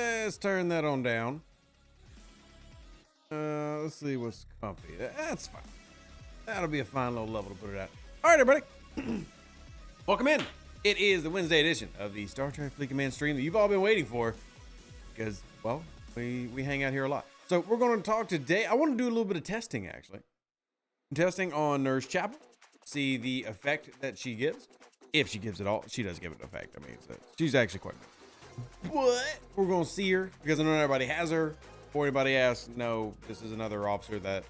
let's turn that on down. Let's see what's comfy. That's fine. That'll be a fine little level to put it at. All right, everybody. Welcome in. It is the Wednesday edition of the Star Trek Fleet Command stream that you've all been waiting for because, well, we hang out here a lot. So we're going to talk today. I want to do a little bit of testing, actually. Testing on Nurse Chapel. See the effect that she gives. If she gives it all. She does give it an effect. I mean, she's actually quite good. But we're going to see her because I know everybody has her. Before anybody asks, no, this is another officer that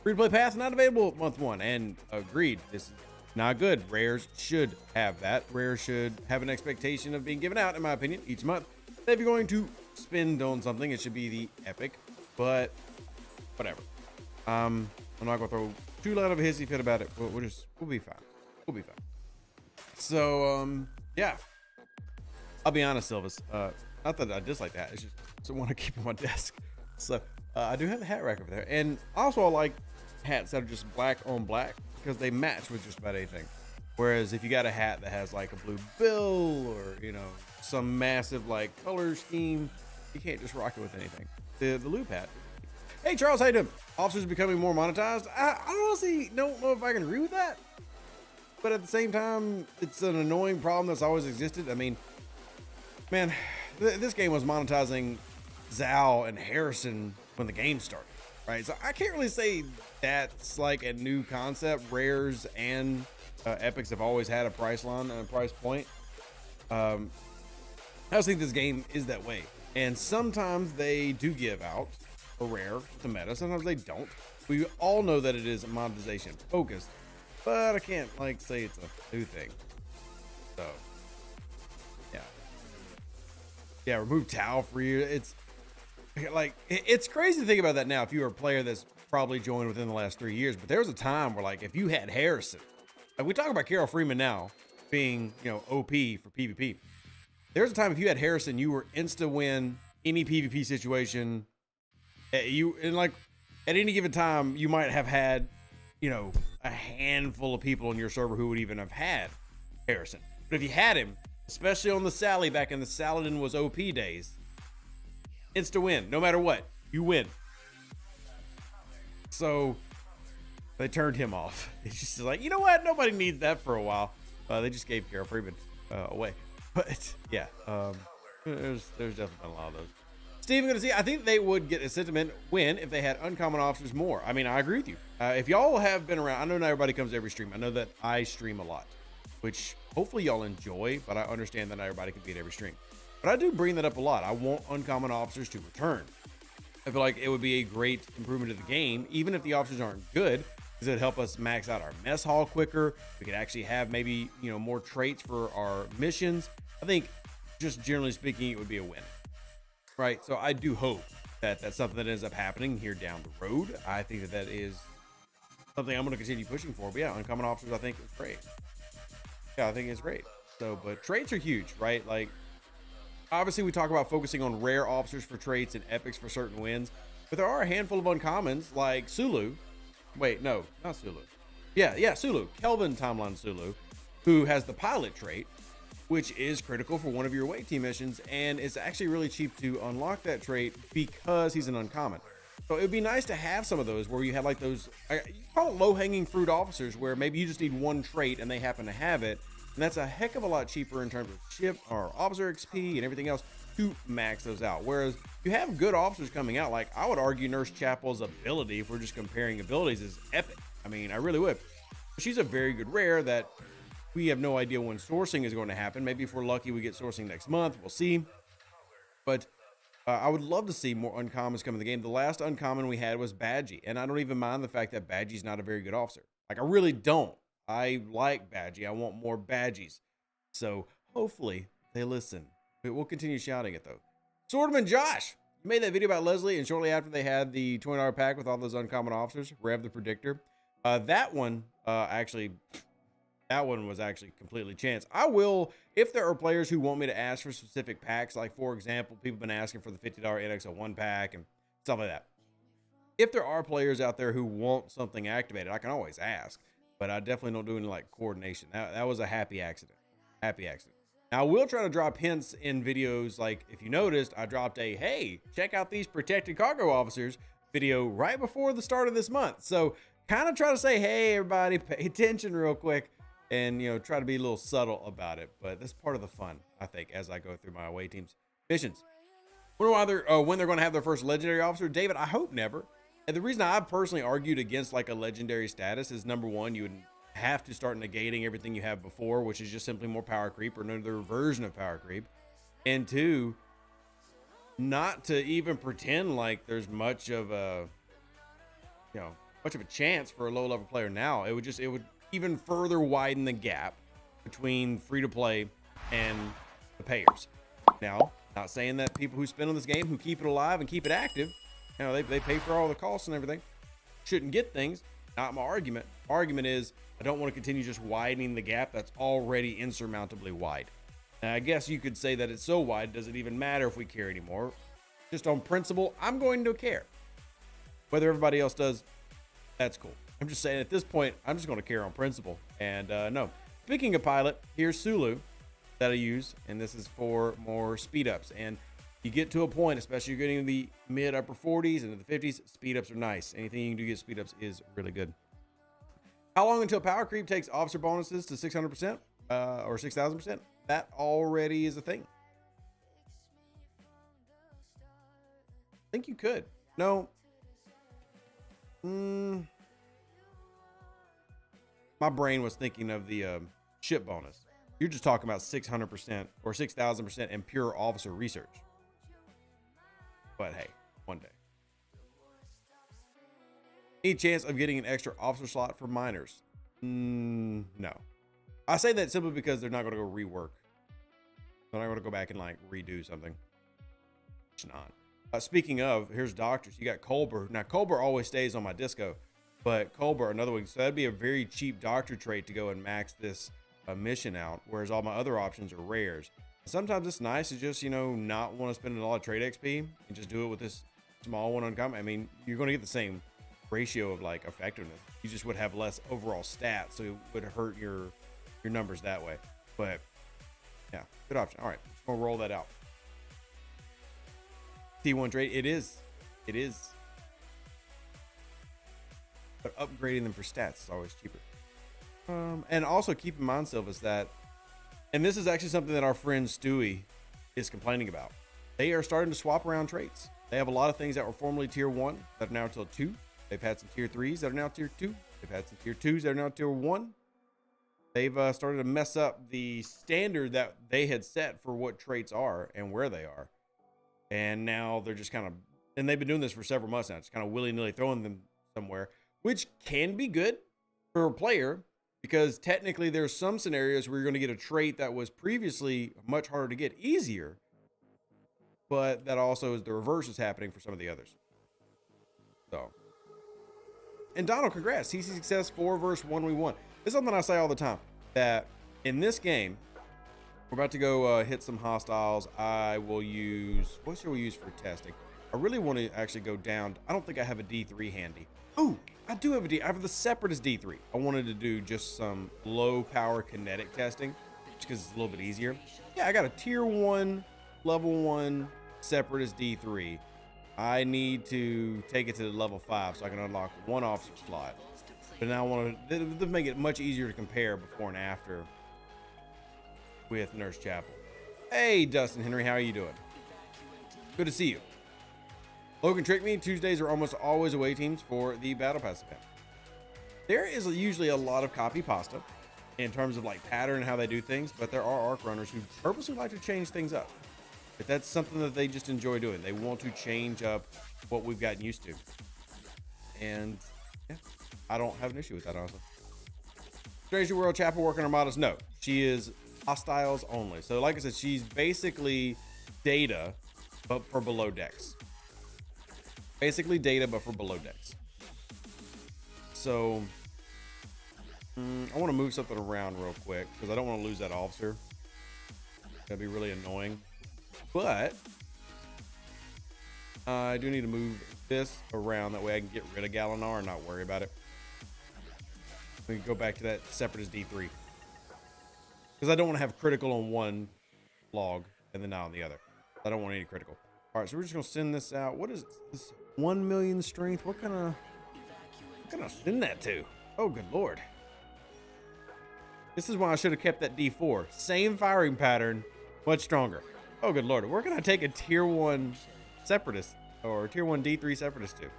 free-to-play path not available month 1. And agreed, this is not good. Rares should have that. Rares should have an expectation of being given out, in my opinion, each month. If you're going to spend on something, it should be the epic. But whatever. I'm not gonna throw too loud of a hissy fit about it. We'll be fine. We'll be fine. So yeah. I'll be honest, Silvis. Not that I dislike that. It's just I want to keep on my desk. So I do have the hat rack over there, and also I like hats that are just black on black because they match with just about anything. Whereas if you got a hat that has like a blue bill or some massive like color scheme, you can't just rock it with anything. The loop hat. Hey Charles, how you doing? Officers are becoming more monetized. I honestly don't know if I can agree with that, but at the same time, it's an annoying problem that's always existed. I mean, man, this game was monetizing Zal and Harrison when the game started, right? So I can't really say that's like a new concept. Rares and epics have always had a price line and a price point. I just think this game is that way, and sometimes they do give out a rare with the meta. Sometimes they don't. We all know that it is monetization focused, but I can't like say it's a new thing. So yeah, remove Tau for you. It's like it's crazy to think about that now. If you were a player that's probably joined within the last 3 years, but there was a time where like if you had Harrison, like we talk about Carol Freeman now being OP for PvP. There's a time if you had Harrison, you were insta win any PvP situation. Like at any given time, you might have had a handful of people on your server who would even have had Harrison. But if you had him, especially on the Sally back in the Saladin was OP days, insta win, no matter what, you win. So they turned him off. It's just like, you know what? Nobody needs that for a while. They just gave Carol Freeman away. But yeah, there's definitely been a lot of those. Steven, gonna see. I think they would get a sentiment win if they had uncommon officers more. I mean, I agree with you. If y'all have been around, I know not everybody comes to every stream. I know that I stream a lot, which hopefully y'all enjoy, but I understand that not everybody can be at every stream. But I do bring that up a lot. I want uncommon officers to return. I feel like it would be a great improvement to the game, even if the officers aren't good, because it'd help us max out our mess hall quicker. We could actually have maybe, more traits for our missions. I think just generally speaking, it would be a win, right? So I do hope that that's something that ends up happening here down the road. I think that is something I'm going to continue pushing for. But yeah, uncommon officers, I think is great. Yeah, I think it's great. So, but traits are huge, right? Like, obviously we talk about focusing on rare officers for traits and epics for certain wins, but there are a handful of uncommons like Sulu. Wait, no, not Sulu. Yeah, Sulu. Kelvin Timeline Sulu, who has the pilot trait, which is critical for one of your away team missions, and it's actually really cheap to unlock that trait because he's an uncommon. So it would be nice to have some of those where you have like those, you call it low-hanging fruit officers, where maybe you just need one trait and they happen to have it. And that's a heck of a lot cheaper in terms of ship or officer XP and everything else to max those out. Whereas you have good officers coming out, like I would argue Nurse Chapel's ability, if we're just comparing abilities, is epic. I mean, I really would. She's a very good rare that we have no idea when sourcing is going to happen. Maybe if we're lucky, we get sourcing next month. We'll see. But I would love to see more uncommons come in the game. The last uncommon we had was Badgie, and I don't even mind the fact that Badgie's not a very good officer. Like, I really don't. I like Badgie. I want more Badgies. So hopefully they listen. We'll continue shouting it though. Swordman Josh, you made that video about Leslie, and shortly after they had the $20 pack with all those uncommon officers, Rev the Predictor. That one was actually completely chance. I will, if there are players who want me to ask for specific packs, like for example, people have been asking for the $50 NX01 pack and stuff like that. If there are players out there who want something activated, I can always ask, but I definitely don't do any like coordination. That was a happy accident. Happy accident. Now, I will try to drop hints in videos. Like if you noticed, I dropped a, hey, check out these protected cargo officers video right before the start of this month. So kind of try to say, hey, everybody, pay attention real quick and, you know, try to be a little subtle about it. But that's part of the fun, I think, as I go through my away team's missions. When they're going to have their first legendary officer, David, I hope never. And the reason I've personally argued against like a legendary status is, number one, you would have to start negating everything you have before, which is just simply more power creep or another version of power creep. And two, not to even pretend like there's much of a chance for a low level player now. It would even further widen the gap between free to play and the payers. Now, not saying that people who spend on this game, who keep it alive and keep it active, you know, they pay for all the costs and everything, shouldn't get things. Not my argument. Argument is, I don't want to continue just widening the gap that's already insurmountably wide. And I guess you could say that it's so wide, does it even matter if we care anymore? Just on principle, I'm going to care. Whether everybody else does, that's cool. I'm just saying at this point, I'm just going to care on principle. And no. Speaking of pilot, here's Sulu that I use, and this is for more speed ups. And you get to a point, especially you're getting in the mid upper 40s and the 50s, speed ups are nice. Anything you can do to get speed ups is really good. How long until power creep takes officer bonuses to 600% or 6,000%? That already is a thing. I think you could. No. My brain was thinking of the ship bonus. You're just talking about 600% or 6,000% in pure officer research. But hey, one day. Any chance of getting an extra officer slot for minors? No. I say that simply because they're not going to go rework. They're not going to go back and like redo something. It's not. Speaking of, here's doctors. You got Colbert. Now, Colbert always stays on my disco, but Colbert, another one. So that'd be a very cheap doctor trait to go and max this mission out, whereas all my other options are rares. Sometimes it's nice to just, you know, not want to spend a lot of trade XP and just do it with this small one uncommon. I mean, you're going to get the same ratio of like effectiveness. You just would have less overall stats, so it would hurt your numbers that way. But yeah, good option. All right, just gonna roll that out. T1 trade, it is, but upgrading them for stats is always cheaper. And also keep in mind, Silvus, that, and this is actually something that our friend Stewie is complaining about. They are starting to swap around traits. They have a lot of things that were formerly tier 1 that are now tier 2. They've had some tier 3s that are now tier 2. They've had some tier 2s that are now tier 1. They've started to mess up the standard that they had set for what traits are and where they are. And now they're just kind of, and they've been doing this for several months now, just kind of willy-nilly throwing them somewhere, which can be good for a player, because technically there's some scenarios where you're going to get a trait that was previously much harder to get easier, but that also is the reverse is happening for some of the others. So, and Donald, congrats. CC success 4 versus 1v1. It's something I say all the time, that in this game, we're about to go hit some hostiles. I will use, what should we use for testing? I really want to actually go down. I don't think I have a D3 handy. Oh, I do have a D. I have the Separatist D3. I wanted to do just some low power kinetic testing, just because it's a little bit easier. Yeah, I got a tier 1, level 1 Separatist D3. I need to take it to level 5 so I can unlock one officer slot. But now I want to make it much easier to compare before and after with Nurse Chapel. Hey, Dustin Henry, how are you doing? Good to see you. Logan Trick Me, Tuesdays are almost always away teams for the Battle Pass event. There is usually a lot of copy pasta in terms of like pattern and how they do things, but there are arc runners who purposely like to change things up. If that's something that they just enjoy doing, they want to change up what we've gotten used to. And yeah, I don't have an issue with that, honestly. Stranger World Chapel working Armadas? No, she is hostiles only. So like I said, she's basically data, but for below decks. Basically data, but for below decks. So I want to move something around real quick because I don't want to lose that officer. That'd be really annoying. But I do need to move this around. That way I can get rid of Galinar and not worry about it. We can go back to that Separatist D3. Because I don't want to have critical on one log and then not on the other. I don't want any critical. All right, so we're just gonna send this out. What is this? 1 million strength. What kind of send that to? Oh, good lord. This is why I should have kept that D4. Same firing pattern, much stronger. Oh, good lord. Where can I take a tier 1 separatist or tier 1 D3 separatist to?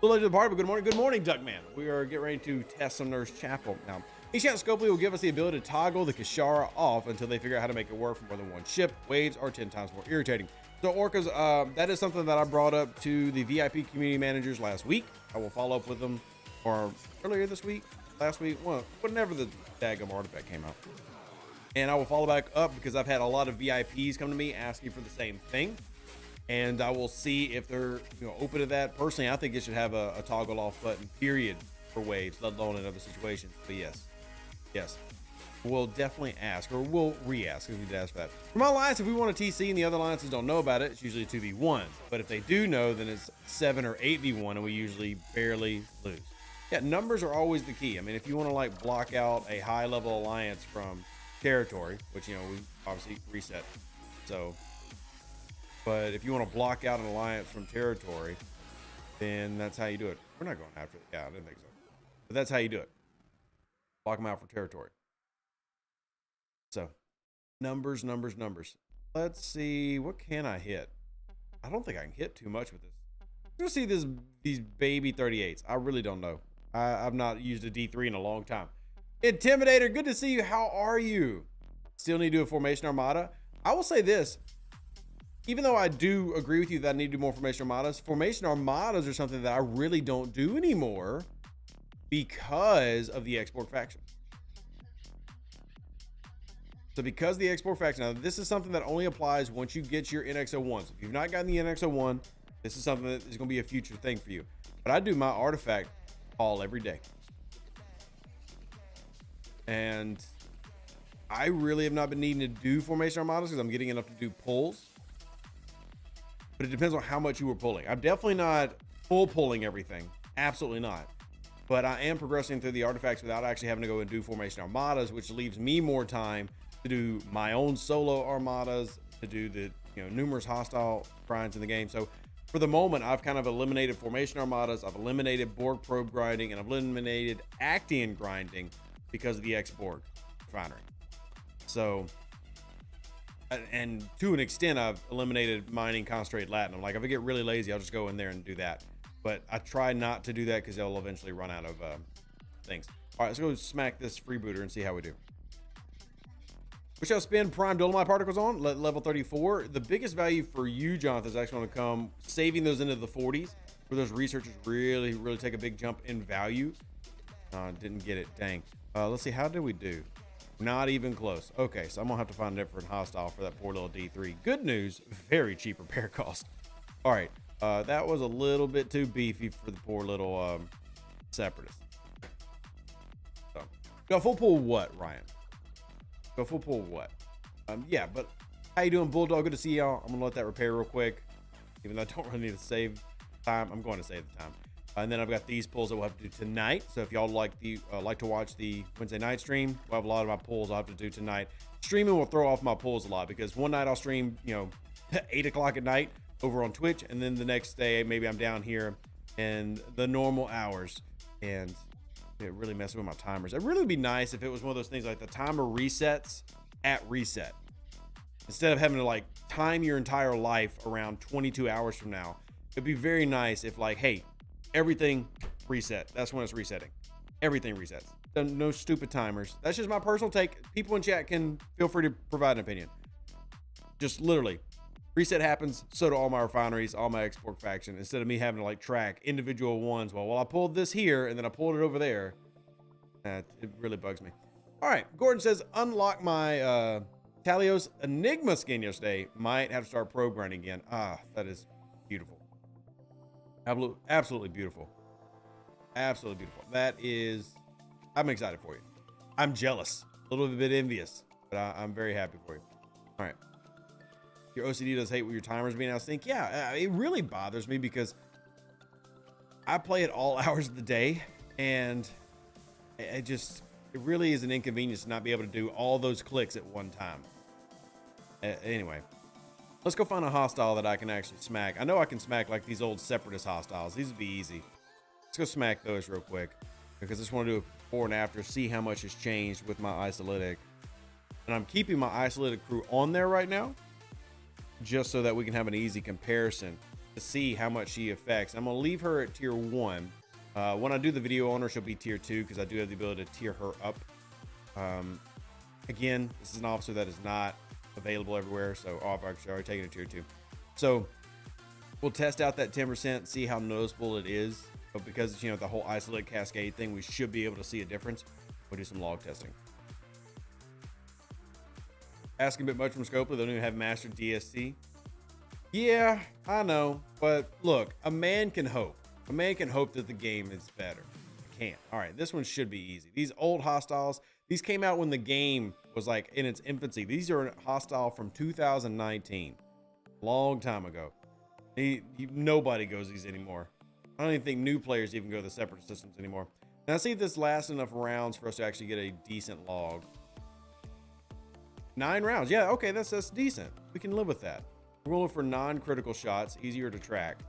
So late to the party, but good morning, Duckman. We are getting ready to test some Nurse Chapel. Now, Ancient Scopely will give us the ability to toggle the Kishara off until they figure out how to make it work for more than one ship. Waves are 10 times more irritating. So Orcas, that is something that I brought up to the VIP community managers last week. I will follow up with them, or earlier this week, last week, well, whenever the daggum artifact came out. And I will follow back up because I've had a lot of VIPs come to me asking for the same thing. And I will see if they're open to that. Personally, I think it should have a toggle off button, period, for waves, let alone in other situations. But yes, we'll definitely ask, or we'll re-ask if we did ask for that. For my alliance, if we want a TC and the other alliances don't know about it, it's usually a 2v1. But if they do know, then it's 7 or 8v1, and we usually barely lose. Yeah, numbers are always the key. I mean, if you want to like block out a high-level alliance from territory, which we obviously reset, so. But if you want to block out an alliance from territory, then that's how you do it. We're not going after it. Yeah, I didn't think so. But that's how you do it. Block them out for territory. So, numbers. Let's see. What can I hit? I don't think I can hit too much with this. You'll see these baby 38s. I really don't know. I've not used a D3 in a long time. Intimidator, good to see you. How are you? Still need to do a formation armada? I will say this. Even though I do agree with you that I need to do more formation armadas are something that I really don't do anymore because of the export faction. So because the export faction, now this is something that only applies once you get your NX-01. So if you've not gotten the NX-01, this is something that is going to be a future thing for you. But I do my artifact haul every day. And I really have not been needing to do formation armadas because I'm getting enough to do pulls. But it depends on how much you were pulling. I'm definitely not full pulling everything. Absolutely not. But I am progressing through the artifacts without actually having to go and do formation armadas, which leaves me more time to do my own solo armadas, to do the numerous hostile grinds in the game. So for the moment, I've kind of eliminated formation armadas, I've eliminated Borg probe grinding, and I've eliminated Actian grinding because of the X-Borg refinery. So, and to an extent, I've eliminated mining concentrated latinum. Like if I get really lazy, I'll just go in there and do that. But I try not to do that because they'll eventually run out of things. All right, let's go smack this freebooter and see how we do. We shall spend prime dolomite particles on level 34. The biggest value for you, Jonathan, is actually going to come saving those into the 40s, where those researchers really take a big jump in value. Didn't get it, dang. Let's see, how did we do? Not even close. Okay, so I'm gonna have to find a different hostile for that poor little D3. Good news, very cheap repair cost. All right, that was a little bit too beefy for the poor little separatist. So, go full pull what, Ryan? Go full pull what? Yeah, but how you doing, Bulldog? Good to see y'all. I'm gonna let that repair real quick. Even though I don't really need to save time, I'm going to save the time. And then I've got these pulls that we'll have to do tonight. So if y'all like to watch the Wednesday night stream, we'll have a lot of my pulls I'll have to do tonight. Streaming will throw off my pulls a lot because one night I'll stream, 8 o'clock at night over on Twitch, and then the next day maybe I'm down here in the normal hours, and it really messes with my timers. It really would be nice if it was one of those things like the timer resets at reset instead of having to like time your entire life around 22 hours from now. It'd be very nice if like, hey, everything reset. That's when it's resetting. Everything resets. No stupid timers. That's just my personal take. People in chat can feel free to provide an opinion. Just literally, reset happens. So do all my refineries, all my export faction. Instead of me having to like track individual ones. Well, I pulled this here and then I pulled it over there. It really bugs me. All right, Gordon says unlock my Talios Enigma skin yesterday. Might have to start pro grinding again. That is beautiful. Absolutely beautiful. Absolutely beautiful. That is, I'm excited for you. I'm jealous, a little bit envious, but I'm very happy for you. All right. Your OCD does hate with your timers being out of sync. Yeah, it really bothers me because I play at all hours of the day, and it really is an inconvenience to not be able to do all those clicks at one time. Anyway, let's go find a hostile that I can actually smack. I know I can smack like these old separatist hostiles. These would be easy. Let's go smack those real quick because I just want to do a before and after, see how much has changed with my isolytic. And I'm keeping my isolytic crew on there right now just so that we can have an easy comparison to see how much she affects. I'm going to leave her at tier 1. When I do the video on her, she'll be tier 2 because I do have the ability to tier her up. Again, this is an officer that is not available everywhere, so I've already taken it to tier 2. So we'll test out that 10%, see how noticeable it is. But because, you know, the whole isolate cascade thing, we should be able to see a difference. We'll do some log testing. Asking a bit much from Scopely, they don't even have mastered DSC. Yeah, I know, but look, a man can hope. A man can hope that the game is better. I can't. All right, this one should be easy. These old hostiles, these came out when the game was like in its infancy. These are hostile from 2019, long time ago. Nobody goes these anymore. I don't even think new players even go to the separate systems anymore. Now, see if this lasts enough rounds for us to actually get a decent log. 9 rounds. Yeah, okay, that's decent. We can live with that. We're going for non-critical shots, easier to track.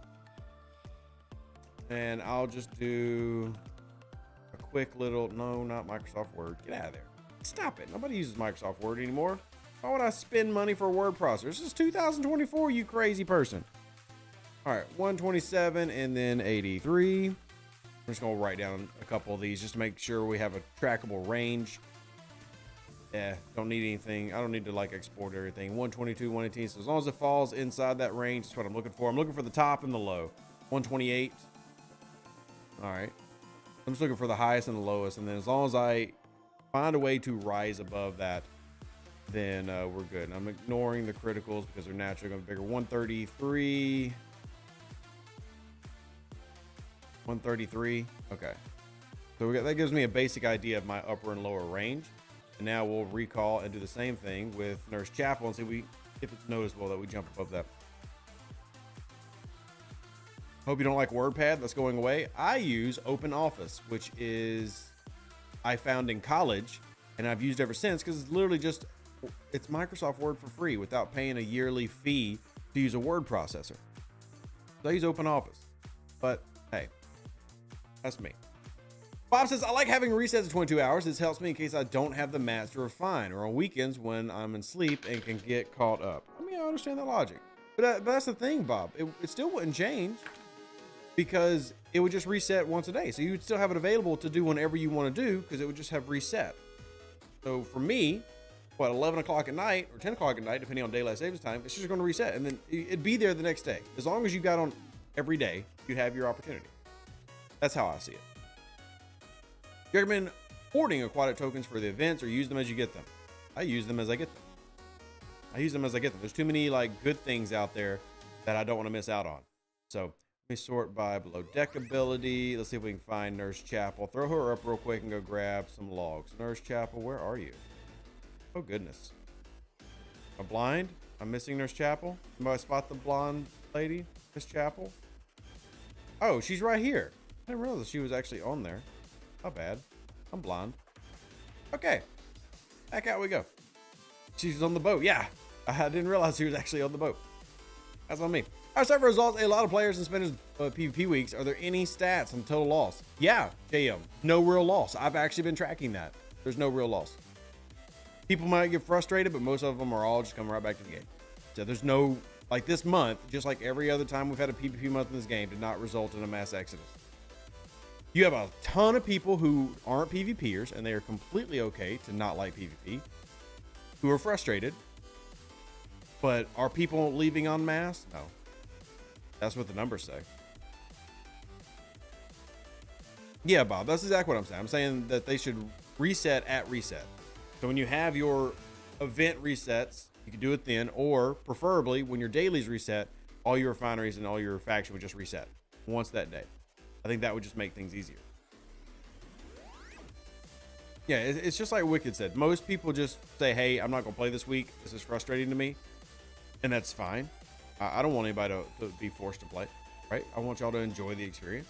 And I'll just do a quick little, no, not Microsoft Word. Get out of there. Stop it. Nobody uses Microsoft Word anymore. Why would I spend money for a word processor? This is 2024, you crazy person. All right, 127 and then 83. I'm just gonna write down a couple of these just to make sure we have a trackable range. Yeah, don't need anything. I don't need to like export everything. 122, 118. So as long as it falls inside that range, that's what I'm looking for. I'm looking for the top and the low. 128. All right. I'm just looking for the highest and the lowest. And then as long as I find a way to rise above that, then we're good. And I'm ignoring the criticals because they're naturally going to be bigger. 133. 133. Okay. So that gives me a basic idea of my upper and lower range. And now we'll recall and do the same thing with Nurse Chapel and see if it's noticeable that we jump above that. Hope you don't like WordPad. That's going away. I use OpenOffice, which is I found in college, and I've used ever since because it's literally just it's Microsoft Word for free without paying a yearly fee to use a word processor. So I use OpenOffice. But hey, that's me. Bob says, I like having resets of 22 hours. This helps me in case I don't have the mats to refine or on weekends when I'm in sleep and can get caught up. I mean, I understand that logic. But that's the thing, Bob. It still wouldn't change because it would just reset once a day. So you would still have it available to do whenever you want to do because it would just have reset. So for me, 11 o'clock at night or 10 o'clock at night, depending on daylight savings time, it's just going to reset. And then it'd be there the next day. As long as you got on every day, you'd have your opportunity. That's how I see it. You recommend hoarding aquatic tokens for the events or use them as you get them? I use them as I get them. There's too many like good things out there that I don't want to miss out on. So let me sort by below deck ability. Let's see if we can find Nurse Chapel. Throw her up real quick and go grab some logs. Nurse Chapel, where are you? Oh goodness. Am I blind? I'm missing Nurse Chapel. Somebody spot the blonde lady? Miss Chapel? Oh, she's right here. I didn't realize she was actually on there. Not bad. I'm blind. Okay. Back out we go. She's on the boat. Yeah. I didn't realize she was actually on the boat. That's on me. Our server results. A lot of players and spinners PvP weeks. Are there any stats on total loss? Yeah, JM. No real loss. I've actually been tracking that. There's no real loss. People might get frustrated, but most of them are all just coming right back to the game. So there's no, like this month, just like every other time we've had a PvP month in this game, did not result in a mass exodus. You have a ton of people who aren't PvPers, and they are completely okay to not like PvP, who are frustrated. But are people leaving en masse? No. That's what the numbers say. Yeah, Bob, that's exactly what I'm saying. I'm saying that they should reset at reset. So when you have your event resets, you can do it then, or preferably when your dailies reset, all your refineries and all your faction would just reset once that day. I think that would just make things easier. Yeah, it's just like Wicked said. Most people just say, hey, I'm not going to play this week. This is frustrating to me. And that's fine. I don't want anybody to be forced to play, right? I want y'all to enjoy the experience.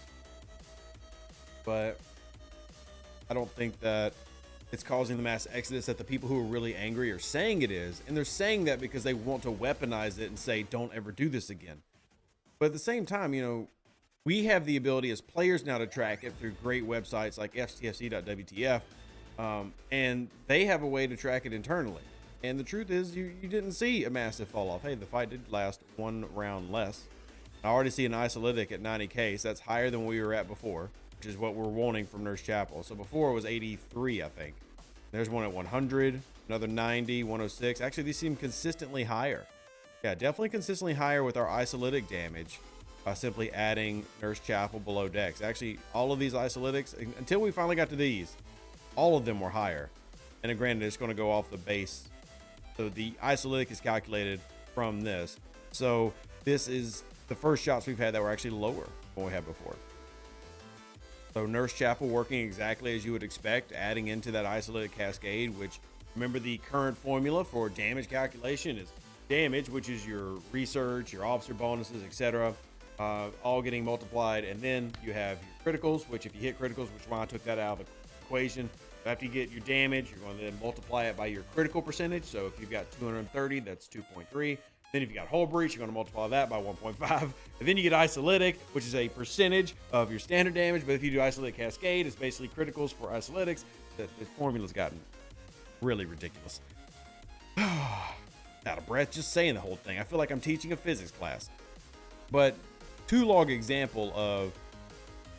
But I don't think that it's causing the mass exodus that the people who are really angry are saying it is. And they're saying that because they want to weaponize it and say, don't ever do this again. But at the same time, you know, we have the ability as players now to track it through great websites like STFC.WTF. And they have a way to track it internally. And the truth is, you didn't see a massive fall off. Hey, the fight did last one round less. I already see an isolytic at 90K, so that's higher than we were at before, which is what we're wanting from Nurse Chapel. So before it was 83, I think. There's one at 100, another 90, 106. Actually, these seem consistently higher. Yeah, definitely consistently higher with our isolytic damage by simply adding Nurse Chapel below decks. Actually, all of these isolytics, until we finally got to these, all of them were higher. And then granted, it's going to go off the base. So the isolytic is calculated from this. So this is the first shots we've had that were actually lower than we had before. So Nurse Chapel working exactly as you would expect, adding into that isolytic cascade, which, remember, the current formula for damage calculation is damage, which is your research, your officer bonuses, etc., all getting multiplied. And then you have your criticals, which if you hit criticals, which is why I took that out of the equation. After you get your damage, you're going to then multiply it by your critical percentage. So if you've got 230, that's 2.3. Then if you got hull breach, you're going to multiply that by 1.5. And then you get isolytic, which is a percentage of your standard damage. But if you do isolytic cascade, it's basically criticals for isolytics. The formula's gotten really ridiculous. Out of breath just saying the whole thing. I feel like I'm teaching a physics class. But two-log example of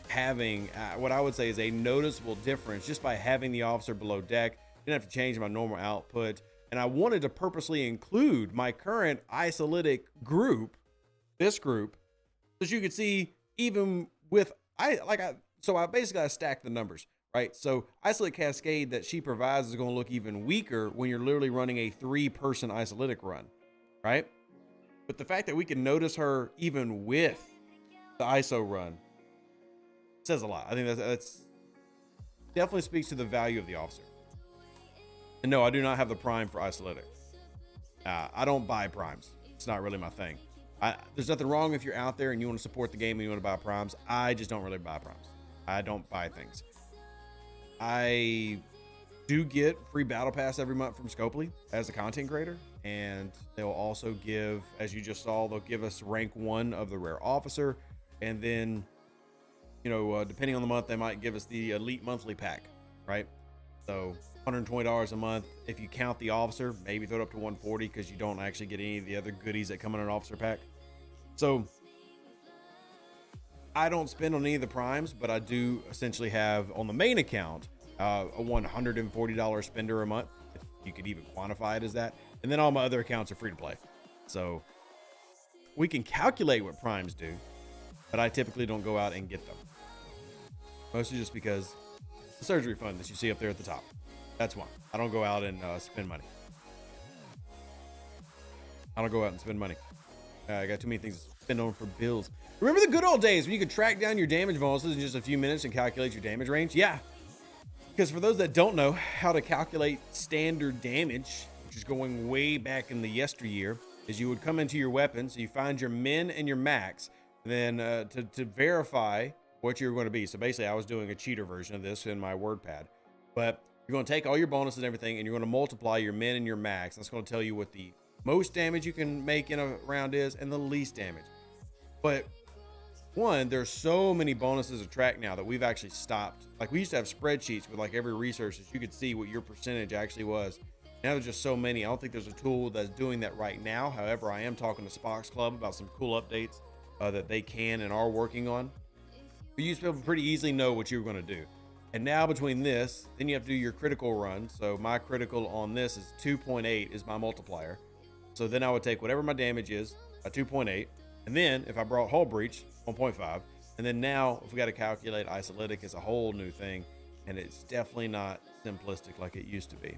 having what I would say is a noticeable difference just by having the officer below deck. Didn't have to change my normal output. And I wanted to purposely include my current isolytic group, this group, so you could see even with, I basically stacked the numbers, right? So isolytic cascade that she provides is going to look even weaker when you're literally running a 3-person isolytic run, right? But the fact that we can notice her even with the ISO run says a lot. I think that's definitely speaks to the value of the officer. And no, I do not have the prime for isolytic. I don't buy primes. It's not really my thing. There's nothing wrong if you're out there and you want to support the game and you want to buy primes. I just don't really buy primes. I don't buy things. I do get free battle pass every month from Scopely as a content creator. And they'll also give, as you just saw, they'll give us rank 1 of the rare officer. And then, you know, depending on the month, they might give us the elite monthly pack, right? So $120 a month. If you count the officer, maybe throw it up to $140 because you don't actually get any of the other goodies that come in an officer pack. So I don't spend on any of the primes, but I do essentially have on the main account a $140 spender a month. If you could even quantify it as that. And then all my other accounts are free to play. So we can calculate what primes do, but I typically don't go out and get them. Mostly just because the surgery fund that you see up there at the top. That's why. I don't go out and spend money. I got too many things to spend on for bills. Remember the good old days when you could track down your damage bonuses in just a few minutes and calculate your damage range? Yeah. Because for those that don't know how to calculate standard damage, which is going way back in the yesteryear, is you would come into your weapons, so you find your min and your max, and then to verify what you're going to be. So basically, I was doing a cheater version of this in my WordPad. But you're going to take all your bonuses and everything, and you're going to multiply your min and your max. That's going to tell you what the most damage you can make in a round is and the least damage. But one, there's so many bonuses to track now that we've actually stopped. Like, we used to have spreadsheets with like every research that you could see what your percentage actually was. Now there's just so many. I don't think there's a tool that's doing that right now. However, I am talking to Spock's Club about some cool updates that they can and are working on. But you used to be able to pretty easily know what you were going to do. And now between this, then you have to do your critical run. So my critical on this is 2.8 is my multiplier. So then I would take whatever my damage is, a 2.8. And then if I brought hull breach, 1.5. And then now if we got to calculate isolytic, it's a whole new thing. And it's definitely not simplistic like it used to be.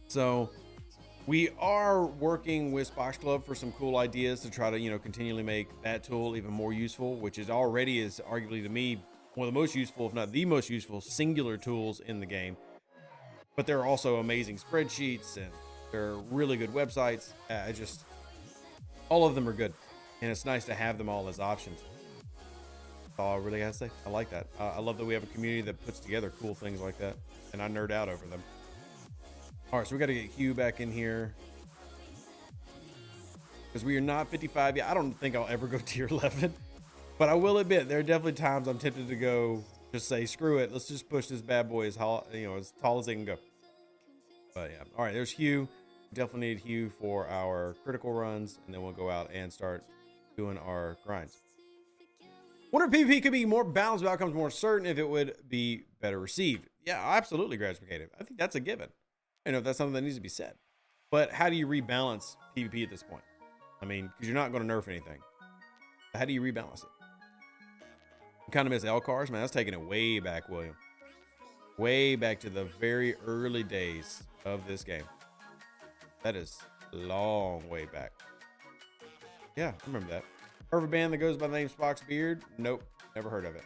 So we are working with Spock's Club for some cool ideas to try to, you know, continually make that tool even more useful, which is already is arguably to me one of the most useful, if not the most useful, singular tools in the game. But there are also amazing spreadsheets and there are really good websites. All of them are good. And it's nice to have them all as options. That's all I really have to say. I like that. I love that we have a community that puts together cool things like that, and I nerd out over them. All right, so we got to get Hugh back in here because we are not 55 yet. I don't think I'll ever go tier 11, but I will admit there are definitely times I'm tempted to go just say screw it. Let's just push this bad boy as tall as they can go. But yeah, all right. There's Hugh. Definitely need Hugh for our critical runs, and then we'll go out and start doing our grinds. Wonder if PvP could be more balanced, but outcomes more certain if it would be better received. Yeah, absolutely, gratificated. I think that's a given. I know that's something that needs to be said. But how do you rebalance PvP at this point? I mean, because you're not going to nerf anything. How do you rebalance it? You kind of miss L-Cars, man. That's taking it way back, William. Way back to the very early days of this game. That is a long way back. Yeah, I remember that. Perfect band that goes by the name Spock's Beard. Nope, never heard of it.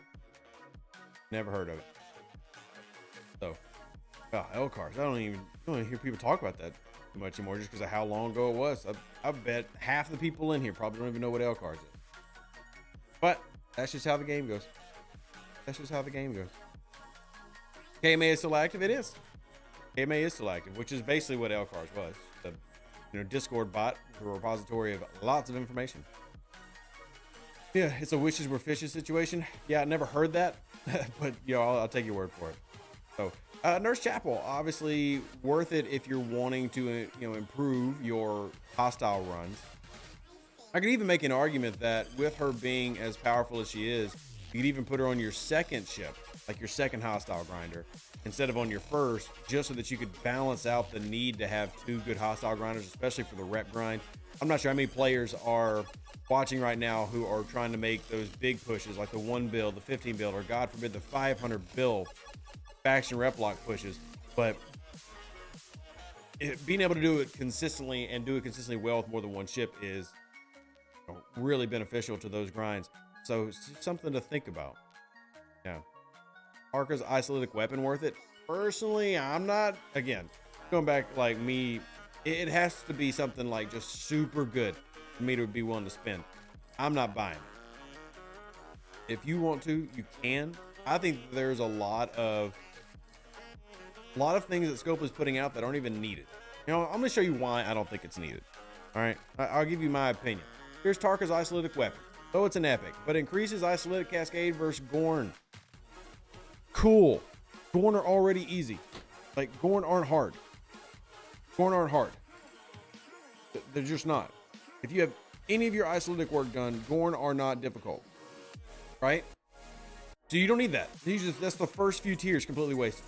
Never heard of it. So, L-Cars. I don't even hear people talk about that too much anymore, just because of how long ago it was. I bet half the people in here probably don't even know what L-Cars is. But that's just how the game goes. That's just how the game goes. KMA is still active. It is. KMA is still active, which is basically what L-Cars was. The Discord bot, a repository of lots of information. Yeah, it's a wishes were fishes situation. Yeah, I never heard that, but I'll take your word for it. So, Nurse Chapel, obviously worth it if you're wanting to improve your hostile runs. I could even make an argument that with her being as powerful as she is, you could even put her on your second ship, like your second hostile grinder, instead of on your first, just so that you could balance out the need to have two good hostile grinders, especially for the rep grind. I'm not sure how many players are watching right now who are trying to make those big pushes, like the 1 build, the 15 build, or God forbid the 500 build faction rep lock pushes. But being able to do it consistently and do it consistently well with more than one ship is really beneficial to those grinds. So it's something to think about. Yeah. Arca's isolytic weapon worth it? Personally, I'm not. Again, going back like me, it has to be something like just super good for me to be willing to spend. I'm not buying it. If you want to, you can. I think there's a lot of things that Scope is putting out that aren't even needed. I'm going to show you why I don't think it's needed. All right, I'll give you my opinion. Here's Tarka's isolytic weapon. So it's an epic, but increases isolytic cascade versus Gorn. Cool. Gorn are already easy. Like, Gorn aren't hard. Gorn aren't hard. They're just not. If you have any of your isolytic work done, Gorn are not difficult. Right? So you don't need that. That's the first few tiers completely wasted.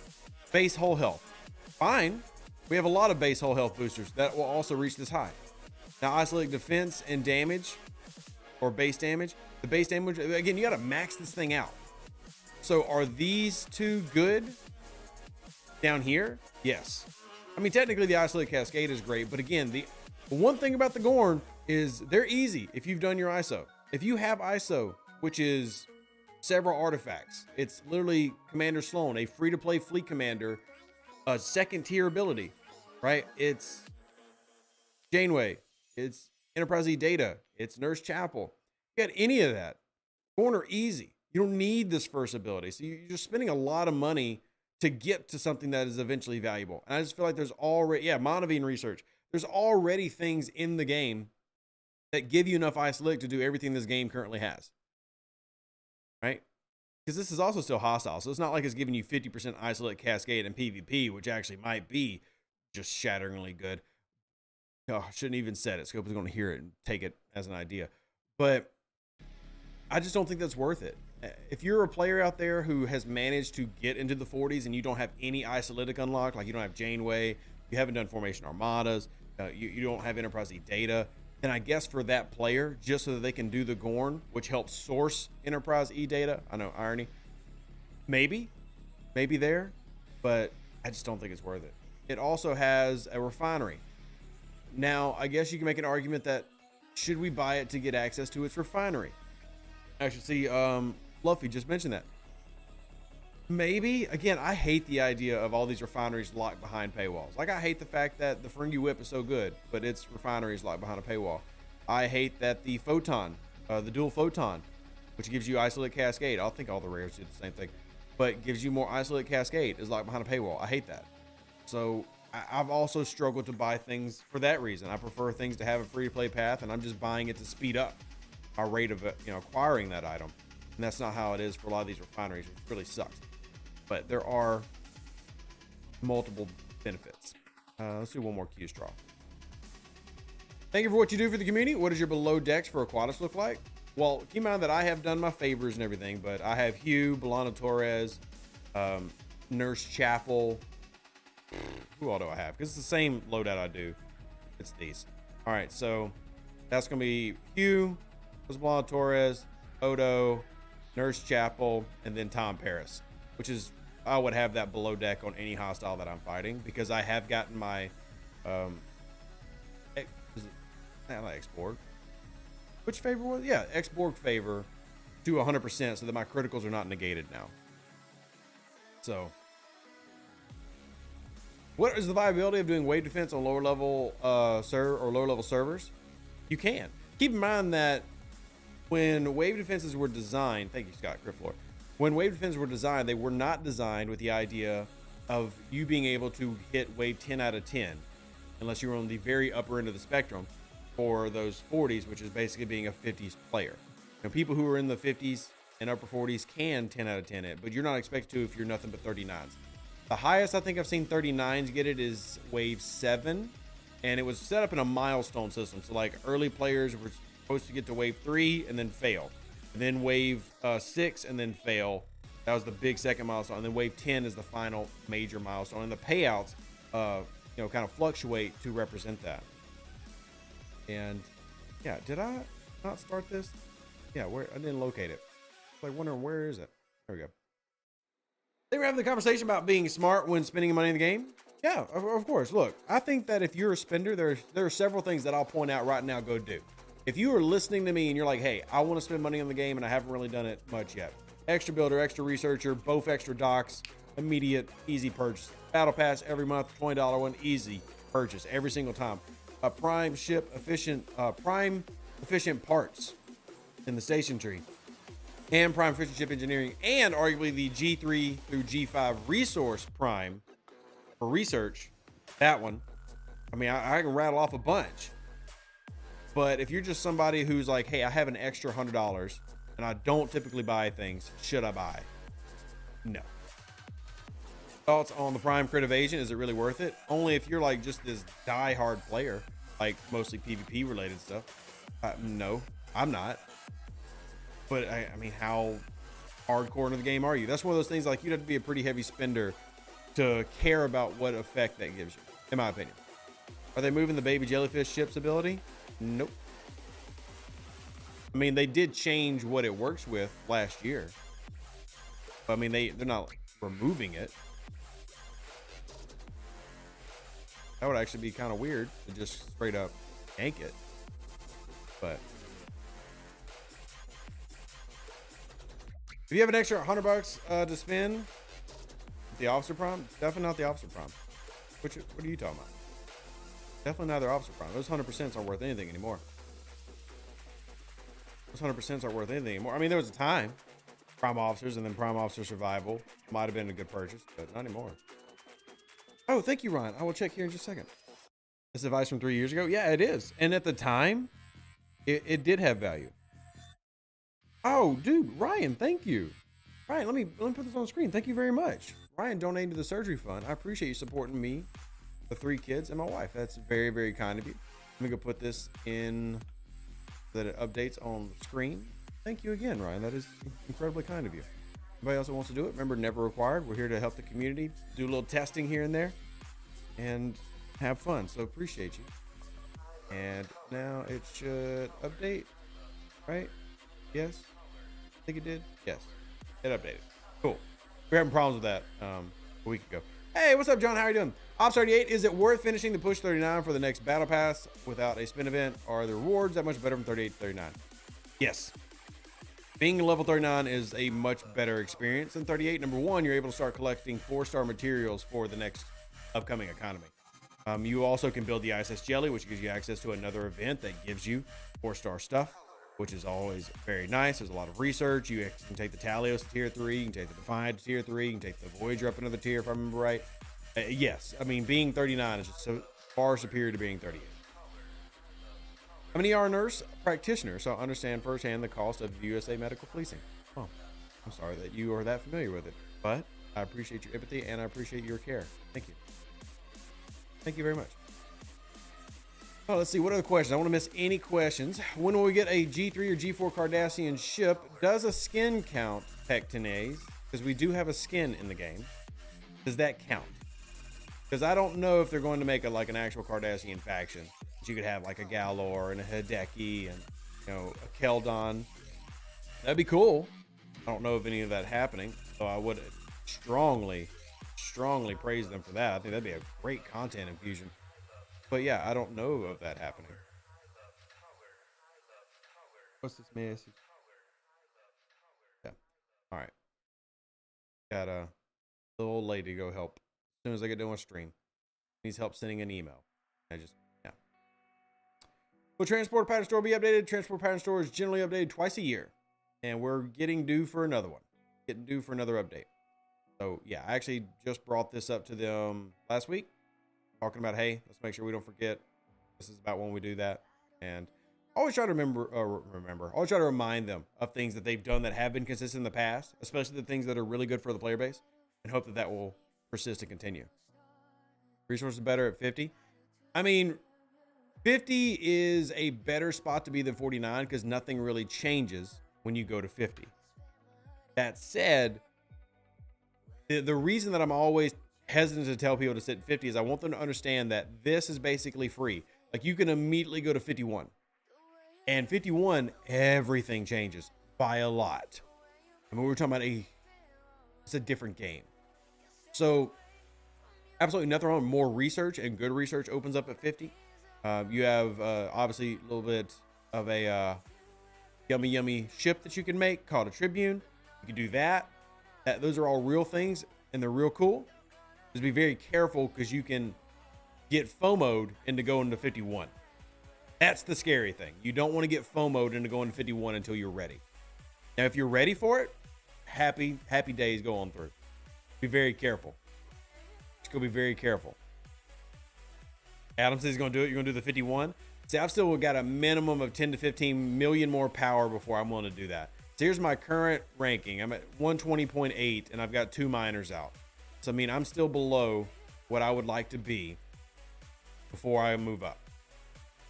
Base whole health. Fine. We have a lot of base whole health boosters that will also reach this high. Now, isolytic defense and damage, or base damage. The base damage, again, you got to max this thing out. So are these two good down here? Yes. I mean, technically the isolytic cascade is great, but again, the one thing about the Gorn is they're easy if you've done your ISO. If you have ISO, which is several artifacts, it's literally Commander Sloan, a free-to-play fleet commander, a second tier ability, right? It's Janeway, it's Enterprise E Data, it's Nurse Chapel. You got any of that, Gorn are easy. You don't need this first ability. So you're spending a lot of money to get to something that is eventually valuable. And I just feel like there's already, Monavine research. There's already things in the game that give you enough isolytic to do everything this game currently has. Right? Because this is also still hostile. So it's not like it's giving you 50% isolytic cascade in PvP, which actually might be just shatteringly good. Oh, I shouldn't even said it. Scope is going to hear it and take it as an idea. But I just don't think that's worth it. If you're a player out there who has managed to get into the 40s and you don't have any isolytic unlocked, like you don't have Janeway, you haven't done Formation Armadas, you don't have Enterprise E Data, then I guess for that player, just so that they can do the Gorn, which helps source Enterprise E Data, I know, irony, maybe there, but I just don't think it's worth it. It also has a refinery. Now, I guess you can make an argument that should we buy it to get access to its refinery? I should see, Fluffy just mentioned that. Maybe. Again, I hate the idea of all these refineries locked behind paywalls. Like, I hate the fact that the Ferengi Whip is so good, but its refineries locked behind a paywall. I hate that the Photon, the dual Photon, which gives you Isolate Cascade. I think all the rares do the same thing, but gives you more Isolate Cascade. Is locked behind a paywall. I hate that. So I've also struggled to buy things for that reason. I prefer things to have a free-to-play path, and I'm just buying it to speed up our rate of acquiring that item. And that's not how it is for a lot of these refineries, which really sucks. But there are multiple benefits. Let's do one more Q straw. Thank you for what you do for the community. What does your below decks for Aquatis look like? Well, keep in mind that I have done my favors and everything, but I have Hugh, Bolano Torres, Nurse Chapel. Who all do I have? Because it's the same loadout I do. It's these. All right, so that's going to be Hugh, Bolano Torres, Odo, Nurse Chapel, and then Tom Paris, which is, I would have that below deck on any hostile that I'm fighting, because I have gotten my not X-Borg. Which favor was it? Yeah, X-Borg favor to 100% so that my criticals are not negated now. So, what is the viability of doing wave defense on lower level lower level servers? You can. Keep in mind that when wave defenses were designed, thank you, Scott Grifflor. When wave defenses were designed, they were not designed with the idea of you being able to hit wave 10 out of 10, unless you were on the very upper end of the spectrum for those 40s, which is basically being a 50s player. Now, people who are in the 50s and upper 40s can 10 out of 10 it, but you're not expected to if you're nothing but 39s. The highest I think I've seen 39s get it is wave 7, and it was set up in a milestone system. So like early players were supposed to get to wave 3 and then fail, and then wave 6 and then fail. That was the big second milestone, and then wave 10 is the final major milestone, and the payouts kind of fluctuate to represent that. And yeah, did I not start this? Yeah, where I didn't locate it. Like wondering where is it? There we go. They were having the conversation about being smart when spending money in the game. Yeah, of course. Look, I think that if you're a spender, there are several things that I'll point out right now. Go do. If you are listening to me and you're like, hey, I want to spend money on the game and I haven't really done it much yet. Extra builder, extra researcher, both extra docs, immediate, easy purchase. Battle pass every month, $20 one, easy purchase every single time. A prime ship efficient, prime efficient parts in the station tree, and prime efficient ship engineering, and arguably the G3 through G5 resource prime for research. That one, I mean, I can rattle off a bunch. But if you're just somebody who's like, hey, I have an extra $100 and I don't typically buy things, should I buy? No. Thoughts on the prime crit evasion? Is it really worth it? Only if you're like just this die-hard player, like mostly PvP related stuff. No, I'm not. But I mean, how hardcore into the game are you? That's one of those things, like, you'd have to be a pretty heavy spender to care about what effect that gives you, in my opinion. Are they moving the baby jellyfish ship's ability? Nope. I mean, they did change what it works with last year. But I mean, they're not removing it. That would actually be kind of weird to just straight up yank it. But if you have an extra $100 to spend, the officer prime, definitely not the officer prime. What are you talking about? Definitely not their officer prime. Those 100% aren't worth anything anymore. Those 100% aren't worth anything anymore. I mean, there was a time prime officers and then prime officer survival might have been a good purchase, but not anymore. Oh, thank you, Ryan. I will check here in just a second. This advice from 3 years ago. Yeah, it is. And at the time, it did have value. Oh, dude, Ryan, thank you. Ryan, let me put this on the screen. Thank you very much. Ryan donated to the surgery fund. I appreciate you supporting me, the 3 kids, and my wife. That's very, very kind of you. Let me go put this in so that it updates on the screen. Thank you again, Ryan. That is incredibly kind of you. Anybody else that wants to do it, remember, never required. We're here to help the community, do a little testing here and there, and have fun. So appreciate you. And now it should update, right? Yes? I think it did. Yes, it updated. Cool. We're having problems with that a week ago. Hey, what's up, John? How are you doing? Ops 38, is it worth finishing the push 39 for the next battle pass without a spin event? Are the rewards that much better from 38 to 39? Yes. Being level 39 is a much better experience than 38. Number one, you're able to start collecting 4-star materials for the next upcoming economy. You also can build the ISS Jelly, which gives you access to another event that gives you 4-star stuff. which is always very nice. There's a lot of research. You can take the Talios to tier 3. You can take the Defiant to tier 3. You can take the Voyager up another tier, if I remember right. Yes, I mean, being 39 is just so far superior to being 38. I'm an ER nurse practitioner, so I understand firsthand the cost of USA medical fleecing. Oh, I'm sorry that you are that familiar with it, but I appreciate your empathy and I appreciate your care. Thank you. Thank you very much. Oh, let's see. What other questions? I don't want to miss any questions. When will we get a G3 or G4 Cardassian ship? Does a skin count, Pectinase? Because we do have a skin in the game. Does that count? Because I don't know if they're going to make like an actual Cardassian faction. You could have like a Galor and a Hideki and, you know, a Keldon. That'd be cool. I don't know of any of that happening, so I would strongly praise them for that. I think that'd be a great content infusion. But yeah, I don't know of that happening. What's this message? Yeah. All right. Got a little old lady to go help as soon as I get done with stream. Needs help sending an email. Will Transport Pattern Store be updated? Transport Pattern Store is generally updated twice a year. And we're getting due for another one. Getting due for another update. So, yeah, I actually just brought this up to them last week. Talking about, hey, let's make sure we don't forget. This is about when we do that. And always try to always try to remind them of things that they've done that have been consistent in the past. Especially the things that are really good for the player base. And hope that that will persist and continue. Resources better at 50. I mean, 50 is a better spot to be than 49 because nothing really changes when you go to 50. That said, the reason that I'm always hesitant to tell people to sit at 50 is I want them to understand that this is basically free. Like you can immediately go to 51. And 51, everything changes by a lot. I mean, we're talking about it's a different game. So absolutely nothing wrong with more research, and good research opens up at 50. You have obviously a little bit of a yummy ship that you can make called a Tribune. You can do that. Those are all real things and they're real cool. Just be very careful because you can get FOMO'd into going to 51. That's the scary thing. You don't want to get FOMO'd into going to 51 until you're ready. Now, if you're ready for it, happy days go on through. Be very careful. Just go be very careful. Adam says he's going to do it. You're going to do the 51. See, I've still got a minimum of 10 to 15 million more power before I'm willing to do that. So here's my current ranking. I'm at 120.8 and I've got 2 miners out. So, I mean, I'm still below what I would like to be before I move up.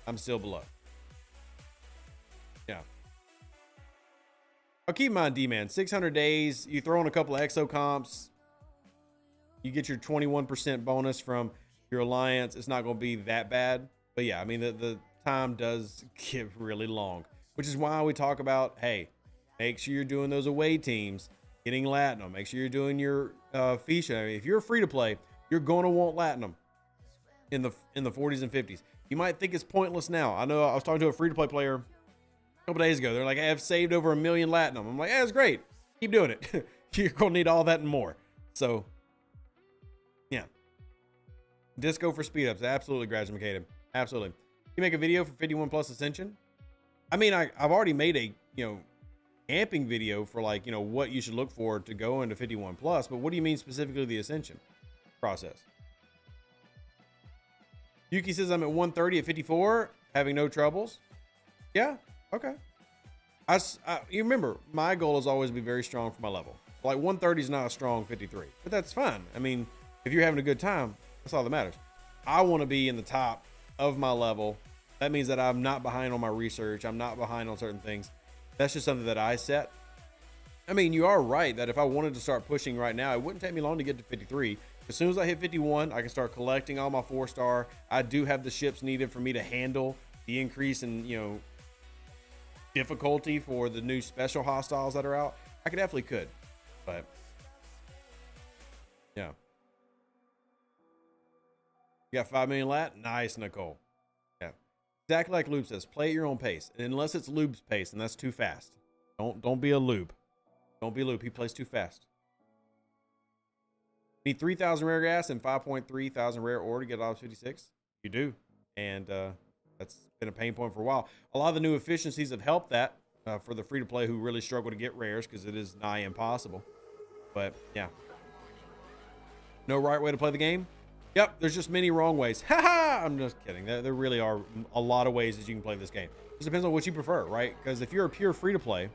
I'm still below. Yeah. I'll keep in mind, D-Man, 600 days. You throw in a couple of exo comps. You get your 21% bonus from your alliance. It's not going to be that bad. But yeah, I mean, the time does get really long, which is why we talk about, hey, make sure you're doing those away teams, getting Latinum. Make sure you're doing your Fisha. I mean, if you're free to play, you're going to want Latinum in the 40s and 50s. You might think it's pointless now. I know I was talking to a free to play player a couple days ago. They're like, I have saved over 1 million Latinum. I'm like, yeah, that's great. Keep doing it. You're going to need all that and more. So, yeah. Disco for speed ups. Absolutely, Graduate McCaden. Absolutely. You make a video for 51 plus Ascension? I mean, I've already made a, camping video for like, what you should look for to go into 51 plus, but what do you mean specifically the Ascension process? Yuki says I'm at 130 at 54, having no troubles. Yeah. Okay. You remember, my goal is always to be very strong for my level. Like 130 is not a strong 53, but that's fine. I mean, if you're having a good time, that's all that matters. I want to be in the top of my level. That means that I'm not behind on my research. I'm not behind on certain things. That's just something that I set. I mean, you are right that if I wanted to start pushing right now, it wouldn't take me long to get to 53. As soon as I hit 51, I can start collecting all my 4-star. I do have the ships needed for me to handle the increase in, difficulty for the new special hostiles that are out. I could. But, yeah. You got 5 million lat? Nice, Nicole. Yeah. Exactly like Lube says, play at your own pace. And unless it's Lube's pace, and that's too fast. Don't be a Lube. Don't be a Lube. He plays too fast. Need 3,000 rare gas and 5.3 thousand rare ore to get all 56. You do. And That's been a pain point for a while. A lot of the new efficiencies have helped that for the free-to-play who really struggle to get rares because it is nigh impossible. But, yeah. No right way to play the game? Yep, there's just many wrong ways. Ha! I'm just kidding. There really are a lot of ways that you can play this game. It just depends on what you prefer, right? Because if you're a pure free-to-play,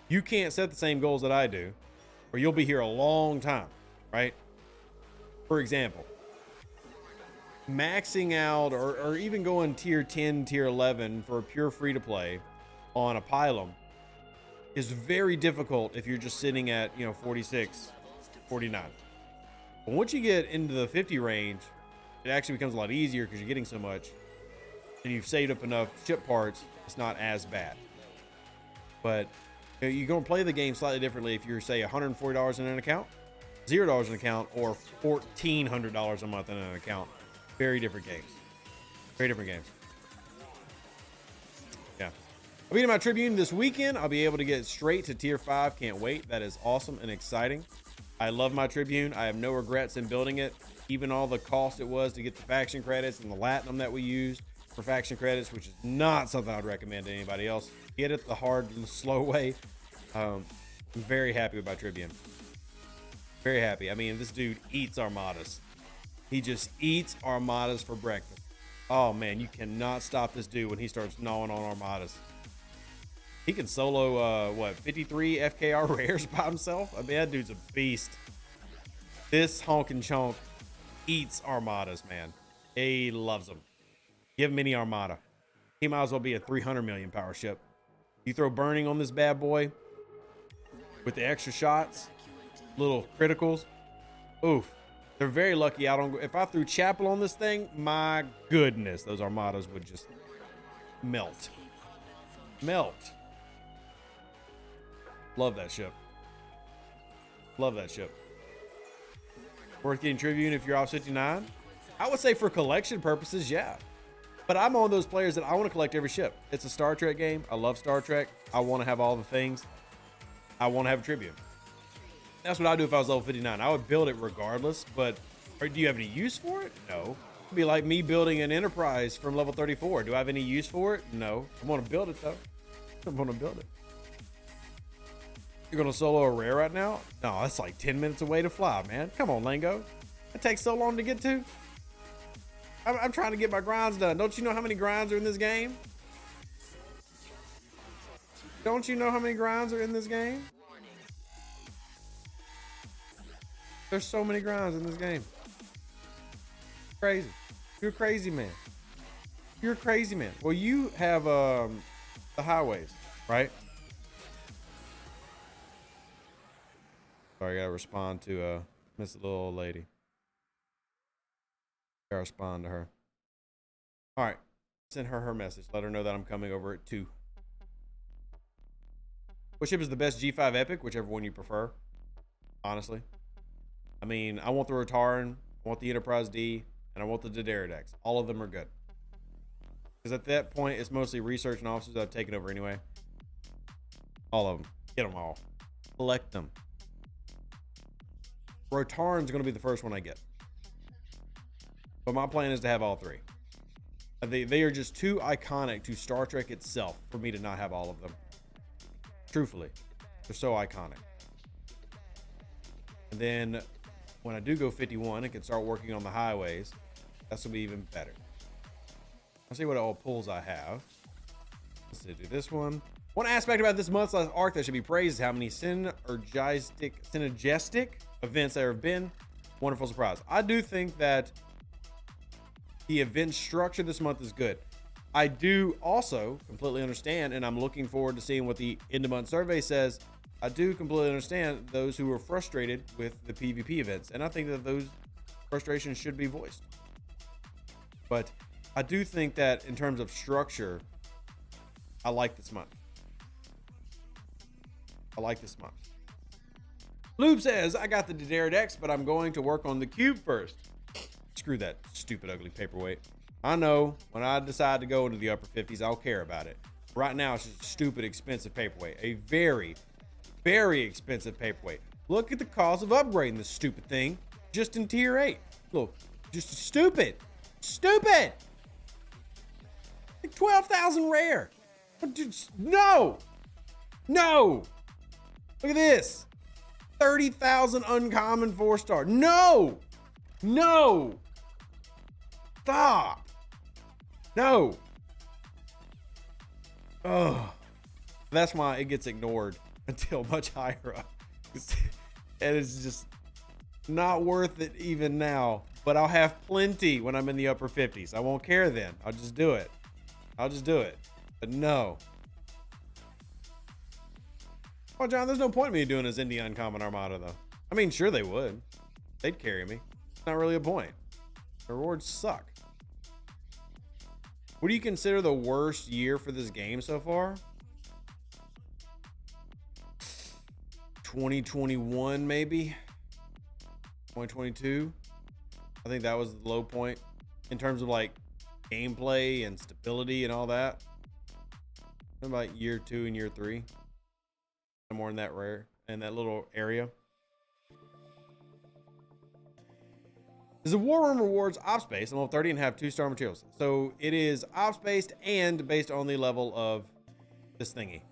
you can't set the same goals that I do, or you'll be here a long time, right? For example, maxing out or even going tier 10, tier 11 for a pure free-to-play on a pylum is very difficult if you're just sitting at, 46, 49. But once you get into the 50 range, it actually becomes a lot easier because you're getting so much and you've saved up enough ship parts, it's not as bad. But you're going to play the game slightly differently if you're, say, $140 in an account, $0 in an account, or $1,400 a month in an account. Very different games. Very different games. Yeah. I'll be in my Tribune this weekend. I'll be able to get straight to tier 5. Can't wait. That is awesome and exciting. I love my Tribune. I have no regrets in building it. Even all the cost it was to get the faction credits and the Latinum that we used for faction credits, which is not something I'd recommend to anybody else. Get it the hard and slow way. I'm very happy with my Tribune. Very happy. I mean, this dude eats armadas. He just eats armadas for breakfast. Oh man, you cannot stop this dude when he starts gnawing on armadas. He can solo 53 FKR rares by himself. I mean, that dude's a beast. This honkin' chonk eats armadas, man. He loves them. Give him any armada. He might as well be a 300 million power ship. You throw burning on this bad boy with the extra shots, little criticals. Oof. They're very lucky I don't go. If I threw Chapel on this thing, my goodness, those armadas would just melt. Melt. Love that ship. Love that ship. Worth getting Tribune if you're off 59? I would say for collection purposes, yeah. But I'm one of those players that I want to collect every ship. It's a Star Trek game. I love Star Trek. I want to have all the things. I want to have a Tribune. That's what I'd do if I was level 59. I would build it regardless, but do you have any use for it? No. It'd be like me building an Enterprise from level 34. Do I have any use for it? No. I'm going to build it, though. I'm going to build it. You're going to solo a rare right now? No, that's like 10 minutes away to fly, man. Come on, Lango. It takes so long to get to. I'm trying to get my grinds done. Don't you know how many grinds are in this game? Don't you know how many grinds are in this game? There's so many grinds in this game. Crazy. You're a crazy man. You're a crazy man. Well, you have the highways, right? Sorry, I gotta respond to Miss Little Old Lady. Gotta respond to her. All right. Send her message. Let her know that I'm coming over at 2. What ship is the best G5 Epic? Whichever one you prefer. Honestly. I mean, I want the Rotaran, I want the Enterprise D, and I want the Dederidex. All of them are good. Because at that point, it's mostly research and officers I've taken over anyway. All of them. Get them all. Collect them. Rotaran's going to be the first one I get. But my plan is to have all 3. They are just too iconic to Star Trek itself for me to not have all of them. Truthfully. They're so iconic. And then when I do go 51 and can start working on the highways, that's going to be even better. Let's see what all pulls I have. Let's do this one. One aspect about this month's last arc that should be praised is how many synergistic events there have been. Wonderful surprise. I do think that the event structure this month is good. I do also completely understand, and I'm looking forward to seeing what the end of month survey says. I do completely understand those who are frustrated with the PvP events, and I think that those frustrations should be voiced. But I do think that in terms of structure, I like this month. I like this month. Lube says, I got the Dederidex, but I'm going to work on the cube first. Screw that stupid, ugly paperweight. I know when I decide to go into the upper 50s, I'll care about it. Right now, it's just a stupid, expensive paperweight. A very, very expensive paperweight. Look at the cost of upgrading this stupid thing just in tier 8. Look, just stupid. Stupid! 12,000 rare. No. No. Look at this. 30,000 uncommon 4-star. No. No. Stop. No. Oh. That's why it gets ignored until much higher up. And it's just not worth it even now. But I'll have plenty when I'm in the upper 50s. I won't care then. I'll just do it. But no. Oh, John, there's no point in me doing this Indie Uncommon Armada, though. I mean, sure they would. They'd carry me. It's not really a point. The rewards suck. What do you consider the worst year for this game so far? 2021, maybe? 2022? I think that was the low point in terms of like gameplay and stability and all that. What about year 2 and year 3? Somewhere in that little area. Is the War Room rewards ops based on level 30 and have 2-star materials? So it is ops based and based on the level of this thingy.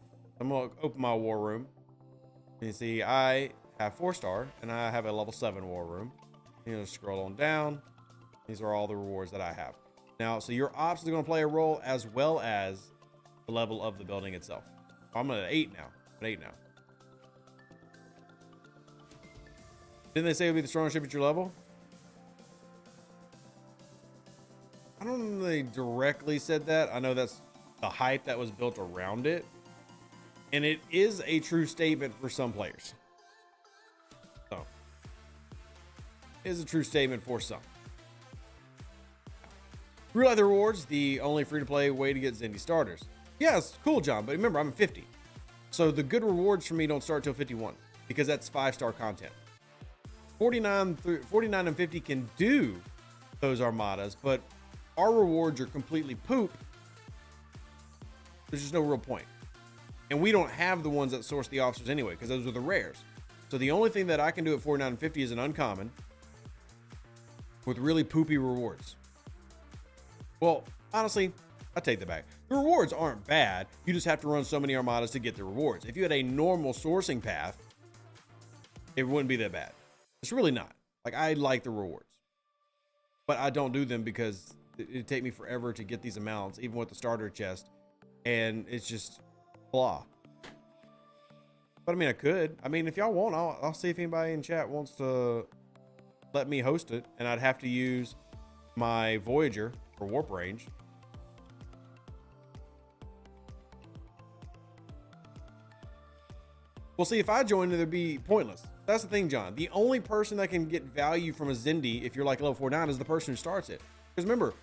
I'm gonna open my War Room. You see, I have 4-star and I have a level 7 War Room. You know, scroll on down. These are all the rewards that I have. Now, so your ops is going to play a role as well as the level of the building itself. I'm at 8 now. At 8 now. Didn't they say it would be the strongest ship at your level? I don't know if they directly said that. I know that's the hype that was built around it. And it is a true statement for some players. So, it is a true statement for some. Realize the rewards, the only free-to-play way to get Zindy starters. Yeah, it's cool, John, but remember, I'm 50. So the good rewards for me don't start till 51 because that's 5-star content. 49 and 50 can do those armadas, but our rewards are completely poop. There's just no real point. And we don't have the ones that source the officers anyway, because those are the rares. So the only thing that I can do at 49 and 50 is an uncommon with really poopy rewards. Well, honestly, I take that back. The rewards aren't bad. You just have to run so many armadas to get the rewards. If you had a normal sourcing path, it wouldn't be that bad. It's really not. Like, I like the rewards, but I don't do them because it'd take me forever to get these amounts, even with the starter chest. And it's just blah. But I mean, I could. I mean, if y'all want, I'll see if anybody in chat wants to let me host it, and I'd have to use my Voyager for warp range. Well, see, if I joined, it'd be pointless. That's the thing, John. The only person that can get value from a Zindy, if you're like level 49, is the person who starts it. Because remember,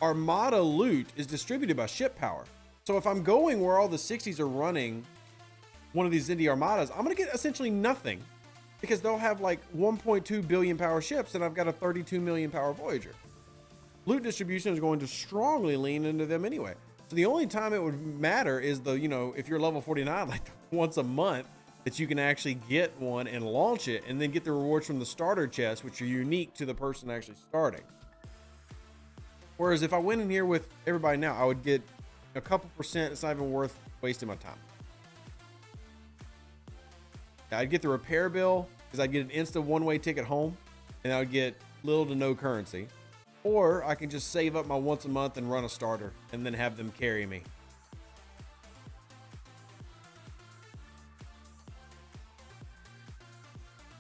Armada loot is distributed by ship power. So if I'm going where all the 60s are running one of these Zindy Armadas, I'm going to get essentially nothing. Because they'll have like 1.2 billion power ships, and I've got a 32 million power Voyager. Loot distribution is going to strongly lean into them anyway. So the only time it would matter is the, you know, if you're level 49, like once a month, that you can actually get one and launch it and then get the rewards from the starter chest, which are unique to the person actually starting. Whereas if I went in here with everybody now, I would get a couple percent. It's not even worth wasting my time. I'd get the repair bill because I'd get an instant one-way ticket home, and I would get little to no currency. Or I can just save up my once a month and run a starter and then have them carry me.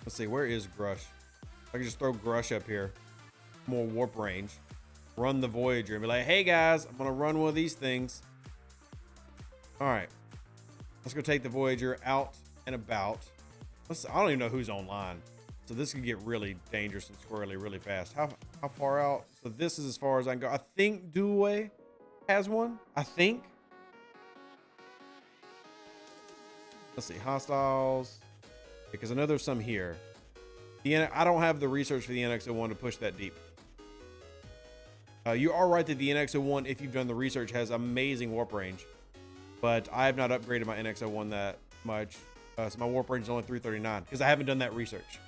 Let's see, where is Grush? I can just throw Grush up here. More warp range. Run the Voyager and be like, hey guys, I'm gonna run one of these things. All right, let's go take the Voyager out and about. I don't even know who's online. So this could get really dangerous and squirrely really fast. How far out? So this is as far as I can go. I think Duway has one. I think. Let's see, hostiles. Because I know there's some here. I don't have the research for the NX-01 to push that deep. You are right that the NX-01, if you've done the research, has amazing warp range. But I have not upgraded my NX-01 that much. So my warp range is only 339 because I haven't done that research.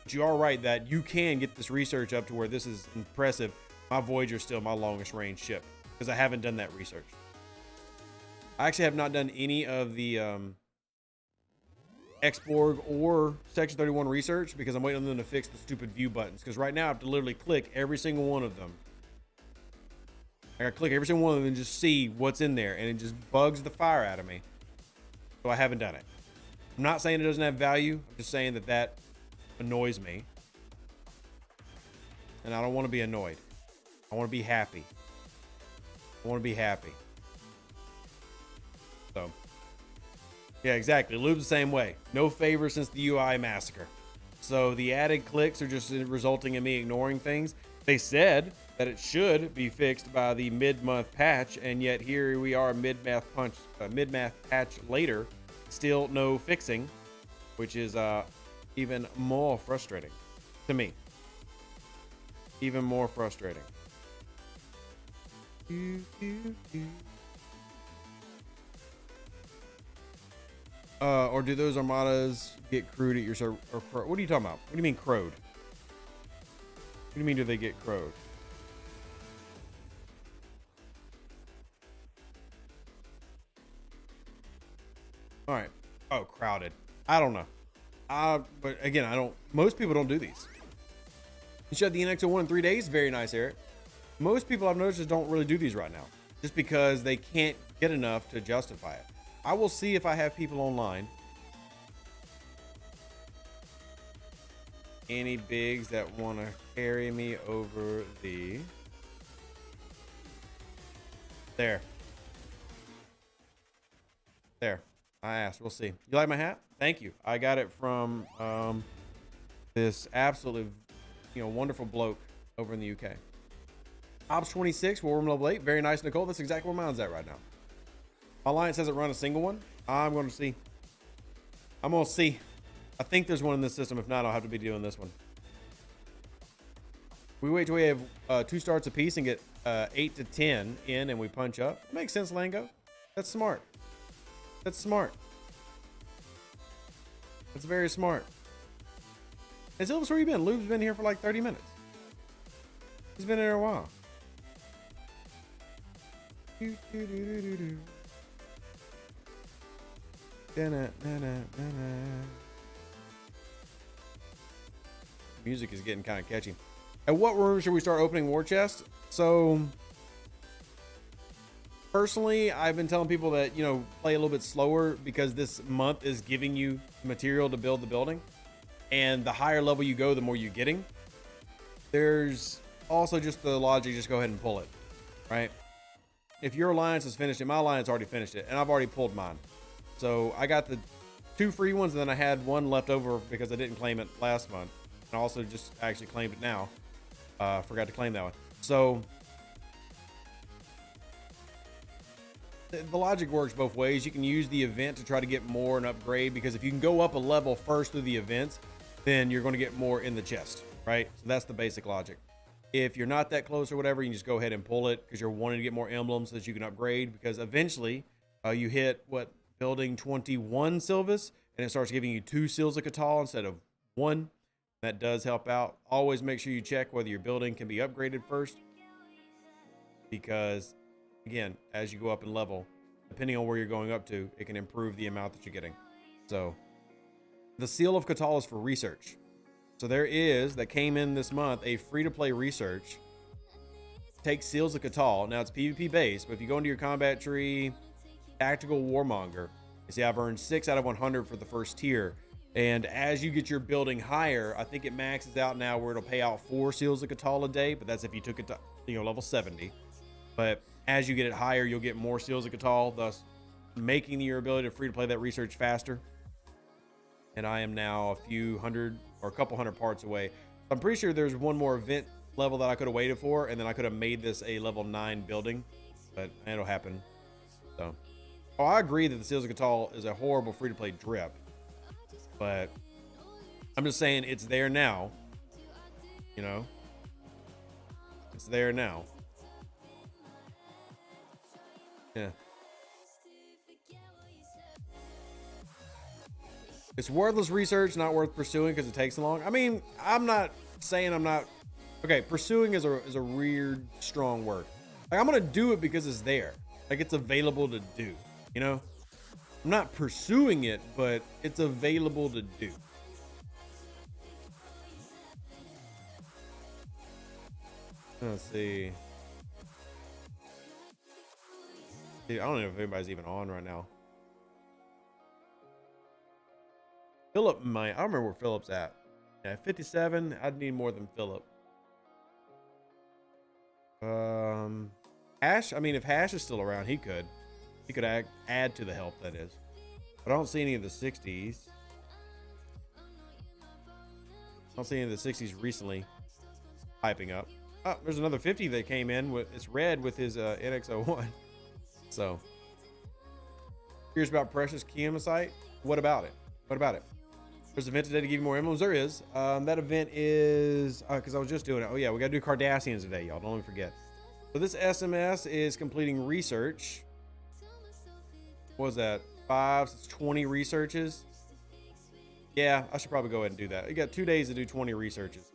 But you are right that you can get this research up to where this is impressive. My Voyager is still my longest range ship because I haven't done that research. I actually have not done any of the Xborg or Section 31 research because I'm waiting on them to fix the stupid view buttons. Because right now I have to literally click every single one of them. I gotta click every single one of them and just see what's in there, and it just bugs the fire out of me. So I haven't done it. I'm not saying it doesn't have value. I'm just saying that that annoys me. And I don't want to be annoyed. I want to be happy. I want to be happy. So, yeah, exactly. Lube's the same way. No favor since the UI massacre. So the added clicks are just resulting in me ignoring things. They said that it should be fixed by the mid-month patch, and yet here we are, mid-month patch later, still no fixing, which is even more frustrating to me. Even more frustrating. Or do those armadas get crewed at your server? What are you talking about? What do you mean crowed? What do you mean do they get crowed? All right. Oh, crowded. I don't know. But again, I don't. Most people don't do these. You shut the NX01 in 3 days. Very nice, Eric. Most people I've noticed just don't really do these right now, just because they can't get enough to justify it. I will see if I have people online. Any bigs that want to carry me over the... There. I asked. We'll see. You like my hat? Thank you. I got it from this absolutely, wonderful bloke over in the UK. Ops 26, War Room level 8. Very nice, Nicole. That's exactly where mine's at right now. My Alliance hasn't run a single one. I'm going to see. I'm going to see. I think there's one in this system. If not, I'll have to be doing this one. We wait till we have 2 starts apiece and get 8 to 10 in, and we punch up. Makes sense, Lango. That's smart. That's smart. That's very smart. Hey, Silvus, where you been? Lube's been here for like 30 minutes. He's been here a while. Music is getting kind of catchy. At what room should we start opening war chests? So personally, I've been telling people that, play a little bit slower because this month is giving you material to build the building. And the higher level you go, the more you're getting. There's also just the logic, just go ahead and pull it, right? If your alliance is finished, and my alliance already finished it, and I've already pulled mine. So I got the 2 free ones, and then I had 1 left over because I didn't claim it last month. And I also just actually claimed it now. Forgot to claim that one. So the logic works both ways. You can use the event to try to get more and upgrade, because if you can go up a level first through the events, then you're going to get more in the chest, right? So that's the basic logic. If you're not that close or whatever, you can just go ahead and pull it because you're wanting to get more emblems so that you can upgrade, because eventually you hit building 21 Silvus, and it starts giving you 2 Seals of Catal instead of 1. That does help out. Always make sure you check whether your building can be upgraded first, because again, as you go up in level, depending on where you're going up to, it can improve the amount that you're getting. So the Seal of Catal is for research. So there is, that came in this month, a free-to-play research. Take Seals of Catal. Now it's PvP based, but if you go into your combat tree, Tactical Warmonger, you see I've earned 6 out of 100 for the first tier. And as you get your building higher, I think it maxes out now where it'll pay out 4 Seals of Catal a day, but that's if you took it to level 70. But as you get it higher, you'll get more Seals of Catal, thus making your ability to free-to-play that research faster. And I am now a few hundred or a couple hundred parts away. I'm pretty sure there's one more event level that I could have waited for, and then I could have made this a level 9 building, but it'll happen. So, I agree that the Seals of Catal is a horrible free-to-play drip, but I'm just saying it's there now. It's there now. Yeah. It's worthless research, not worth pursuing because it takes so long. I mean, I'm not saying I'm not. Okay, pursuing is a weird, strong word. Like, I'm gonna do it because it's there. Like, it's available to do. You know, I'm not pursuing it, but it's available to do. Let's see. Dude, I don't know if anybody's even on right now. Philip might. I don't remember where Philip's at. Yeah, 57. I'd need more than Philip. Hash. I mean, if Hash is still around, he could add to the help, that is. But I don't see any of the 60s. I don't see any of the 60s recently hyping up. Oh, there's another 50 that came in with, it's red with his NX01. So, curious about Precious Chemocyte. What about it? What about it? There's an event today to give you more emblems. There is. That event is, because I was just doing it. Oh yeah, we got to do Cardassians today, y'all. Don't let me forget. So this SMS is completing research. What was that? 5, so it's 20 researches. Yeah, I should probably go ahead and do that. You got 2 days to do 20 researches,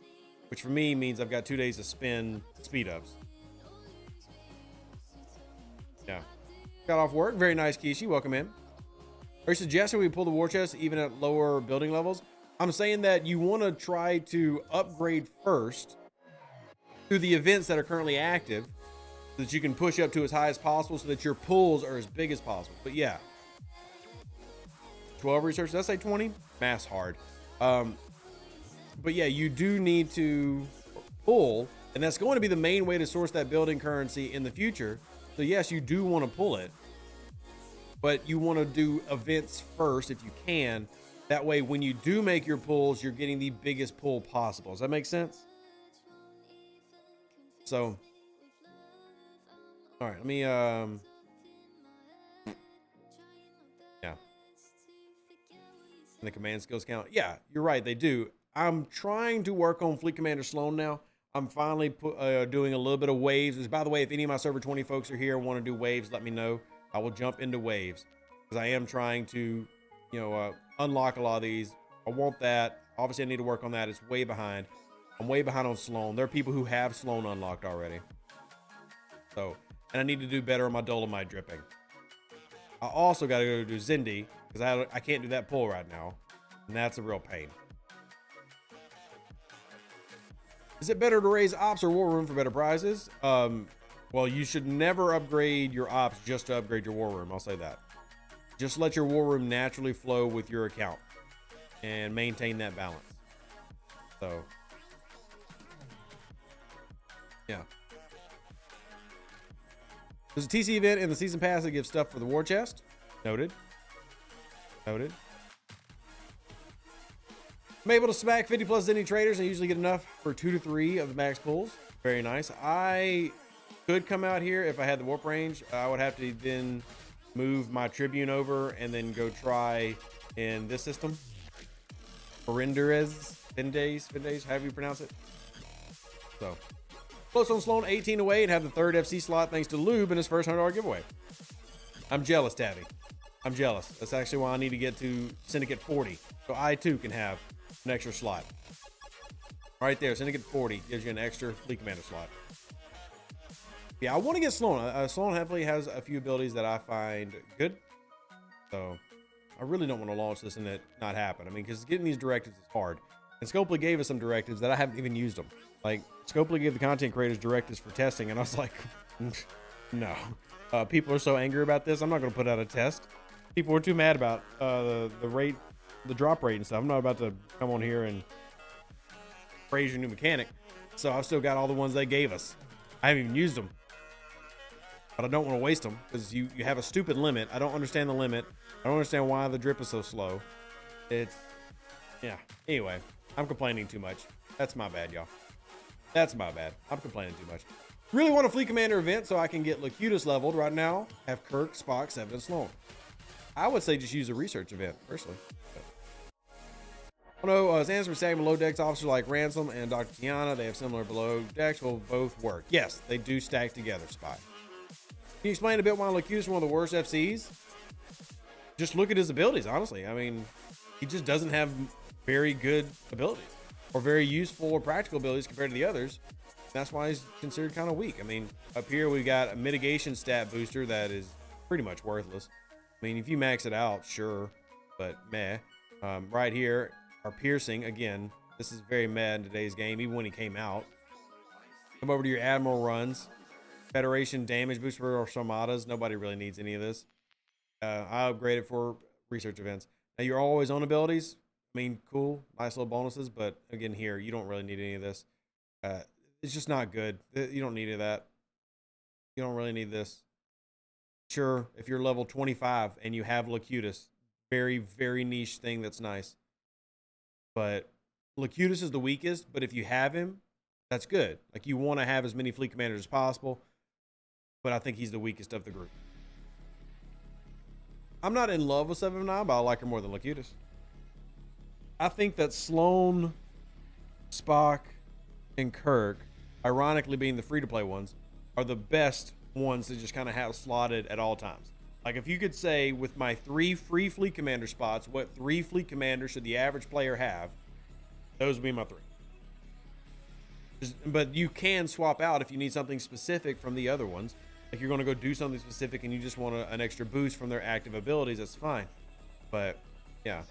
which for me means I've got 2 days to spend speed ups. Yeah. Got off work. Very nice, Kishi. Welcome in. Are you suggesting we pull the war chest even at lower building levels? I'm saying that you want to try to upgrade first through the events that are currently active so that you can push up to as high as possible so that your pulls are as big as possible. But yeah. 12 research. Did I say 20? Math's hard. But yeah, you do need to pull, and that's going to be the main way to source that building currency in the future. So yes, you do want to pull it, but you want to do events first if you can. That way, when you do make your pulls, you're getting the biggest pull possible. Does that make sense? So, all right, let me, yeah. And the command skills count. Yeah, you're right. They do. I'm trying to work on Fleet Commander Sloan now. I'm finally doing a little bit of waves. Which, by the way, if any of my server 20 folks are here and want to do waves, let me know. I will jump into waves because I am trying to, unlock a lot of these. I want that. Obviously, I need to work on that. It's way behind. I'm way behind on Sloan. There are people who have Sloan unlocked already. So, and I need to do better on my Dolomite dripping. I also got to go do Zindi because I can't do that pull right now. And that's a real pain. Is it better to raise ops or war room for better prizes? Well, you should never upgrade your ops just to upgrade your war room. I'll say that. Just let your war room naturally flow with your account and maintain that balance. So, yeah. There's a TC event in the season pass that gives stuff for the war chest. Noted. Noted. I'm able to smack 50 plus Zindi traders and usually get enough for 2 to 3 of the max pulls. Very nice. I could come out here if I had the warp range. I would have to then move my Tribune over and then go try in this system. Findays, however you pronounce it. So, close on Sloan, 18 away, and have the 3rd FC slot thanks to Lube in his first $100 giveaway. I'm jealous, Tabby. I'm jealous. That's actually why I need to get to Syndicate 40. So I too can have an extra slot. Right there, Syndicate 40 gives you an extra Fleet Commander slot. Yeah, I want to get Sloan. Sloan heavily has a few abilities that I find good. So I really don't want to launch this and it not happen. I mean, because getting these directives is hard. And Scopely gave us some directives that I haven't even used them. Like, Scopely gave the content creators directives for testing, and I was like, no. People are so angry about this, I'm not going to put out a test. People were too mad about the rate, the drop rate and stuff. I'm not about to come on here and praise your new mechanic. So I've still got all the ones they gave us. I haven't even used them. But I don't want to waste them because you have a stupid limit. I don't understand the limit. I don't understand why the drip is so slow. It's, yeah. Anyway, I'm complaining too much. That's my bad, y'all. That's my bad. I'm complaining too much. Really want a Fleet Commander event so I can get Locutus leveled right now. Have Kirk, Spock, Seven, and Sloan. I would say just use a research event, personally. Oh no, his answer was saying below decks officers like Ransom and Dr. Tiana, they have similar below decks, will both work. Yes, they do stack together, Spy. Can you explain a bit why Locutus is one of the worst FCs? Just look at his abilities, honestly. I mean, he just doesn't have very good abilities or very useful or practical abilities compared to the others. That's why he's considered kind of weak. I mean, up here we got a mitigation stat booster that is pretty much worthless. I mean, if you max it out, sure, but meh. Right here, our piercing, again, this is very meh in today's game, even when he came out. Come over to your Admiral runs. Federation damage boost for Armadas. Nobody really needs any of this. I upgrade it for research events. Now, your always on abilities, I mean, cool, nice little bonuses, but again, here, you don't really need any of this. It's just not good. You don't need any of that. You don't really need this. Sure, if you're level 25 and you have Locutus, very, very niche thing that's nice. But Locutus is the weakest, but if you have him, that's good. Like, you want to have as many fleet commanders as possible, but I think he's the weakest of the group. I'm not in love with 7-9, but I like her more than Locutus. I think that Sloane, Spock, and Kirk, ironically being the free-to-play ones, are the best ones to just kind of have slotted at all times. Like, if you could say, with my 3 free fleet commander spots, what 3 fleet commanders should the average player have, those would be my 3. But you can swap out if you need something specific from the other ones. Like, you're going to go do something specific and you just want an extra boost from their active abilities, that's fine. But, yeah.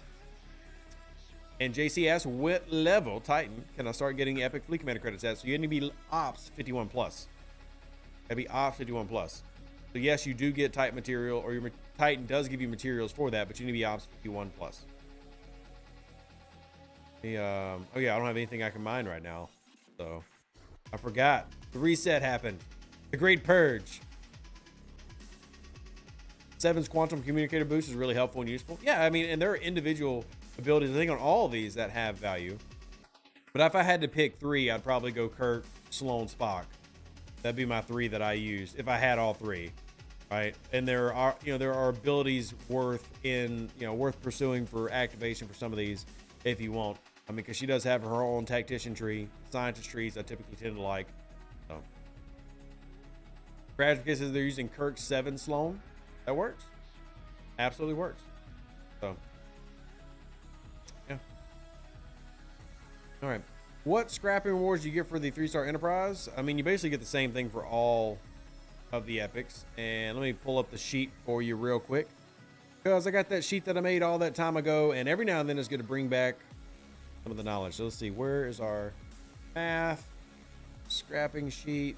And JC asks, what level Titan can I start getting Epic Fleet Commander credits at? So you need to be Ops 51 plus. That'd be Ops 51 plus. So yes, you do get Titan material, or your Titan does give you materials for that, but you need to be Ops 51 plus. Oh yeah, I don't have anything I can mine right now. So I forgot. The reset happened. The Great Purge. 7's Quantum Communicator boost is really helpful and useful. Yeah, I mean, and there are individual abilities, I think, on all of these that have value. But if I had to pick 3, I'd probably go Kirk, Sloane, Spock. That'd be my 3 that I use if I had all 3, right? And there are, there are abilities worth pursuing for activation for some of these if you want. I mean, because she does have her own tactician tree, scientist trees I typically tend to like. So, Gratification says they're using Kirk 7 Sloane. That works. Absolutely works. So, yeah. All right. What scrapping rewards do you get for the 3-star Enterprise? I mean, you basically get the same thing for all of the epics. And let me pull up the sheet for you real quick, because I got that sheet that I made all that time ago, and every now and then it's going to bring back some of the knowledge. So let's see, where is our math scrapping sheet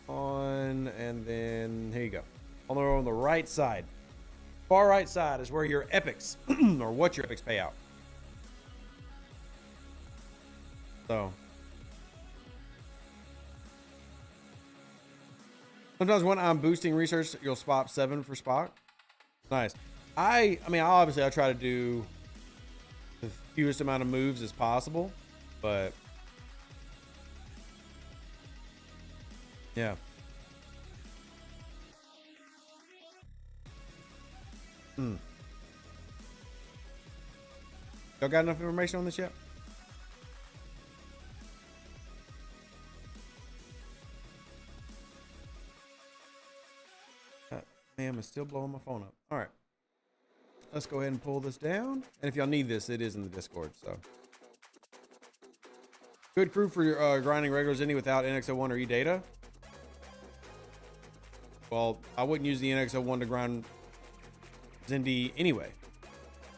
on, and then here you go. On the right side, far right side is where your epics or what your epics pay out. So sometimes when I'm boosting research, you'll swap 7 for Spock. Nice. I mean, obviously I try to do the fewest amount of moves as possible, but yeah. Y'all got enough information on this yet? Ma'am is still blowing my phone up. All right. Let's go ahead and pull this down. And if y'all need this, it is in the Discord. So, good crew for grinding regulars Indy without NX01 or E-Data. Well, I wouldn't use the NX01 to grind Zindi anyway.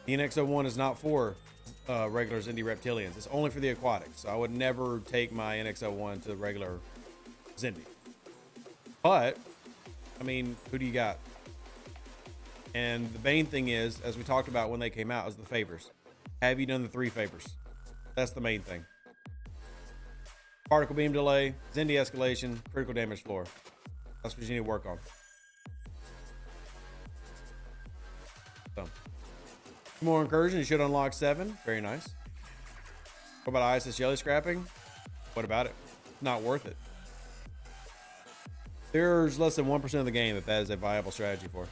The NX01 is not for regular Zindi reptilians. It's only for the aquatics. So I would never take my NX01 to regular Zindi. But, I mean, who do you got? And the main thing is, as we talked about when they came out, is the favors. Have you done the 3 favors? That's the main thing. Particle beam delay, Zindi escalation, critical damage floor. That's what you need to work on. So, more incursion. You should unlock 7. Very nice. What about ISS jelly scrapping? What about it? Not worth it. There's less than 1% of the game that is a viable strategy for.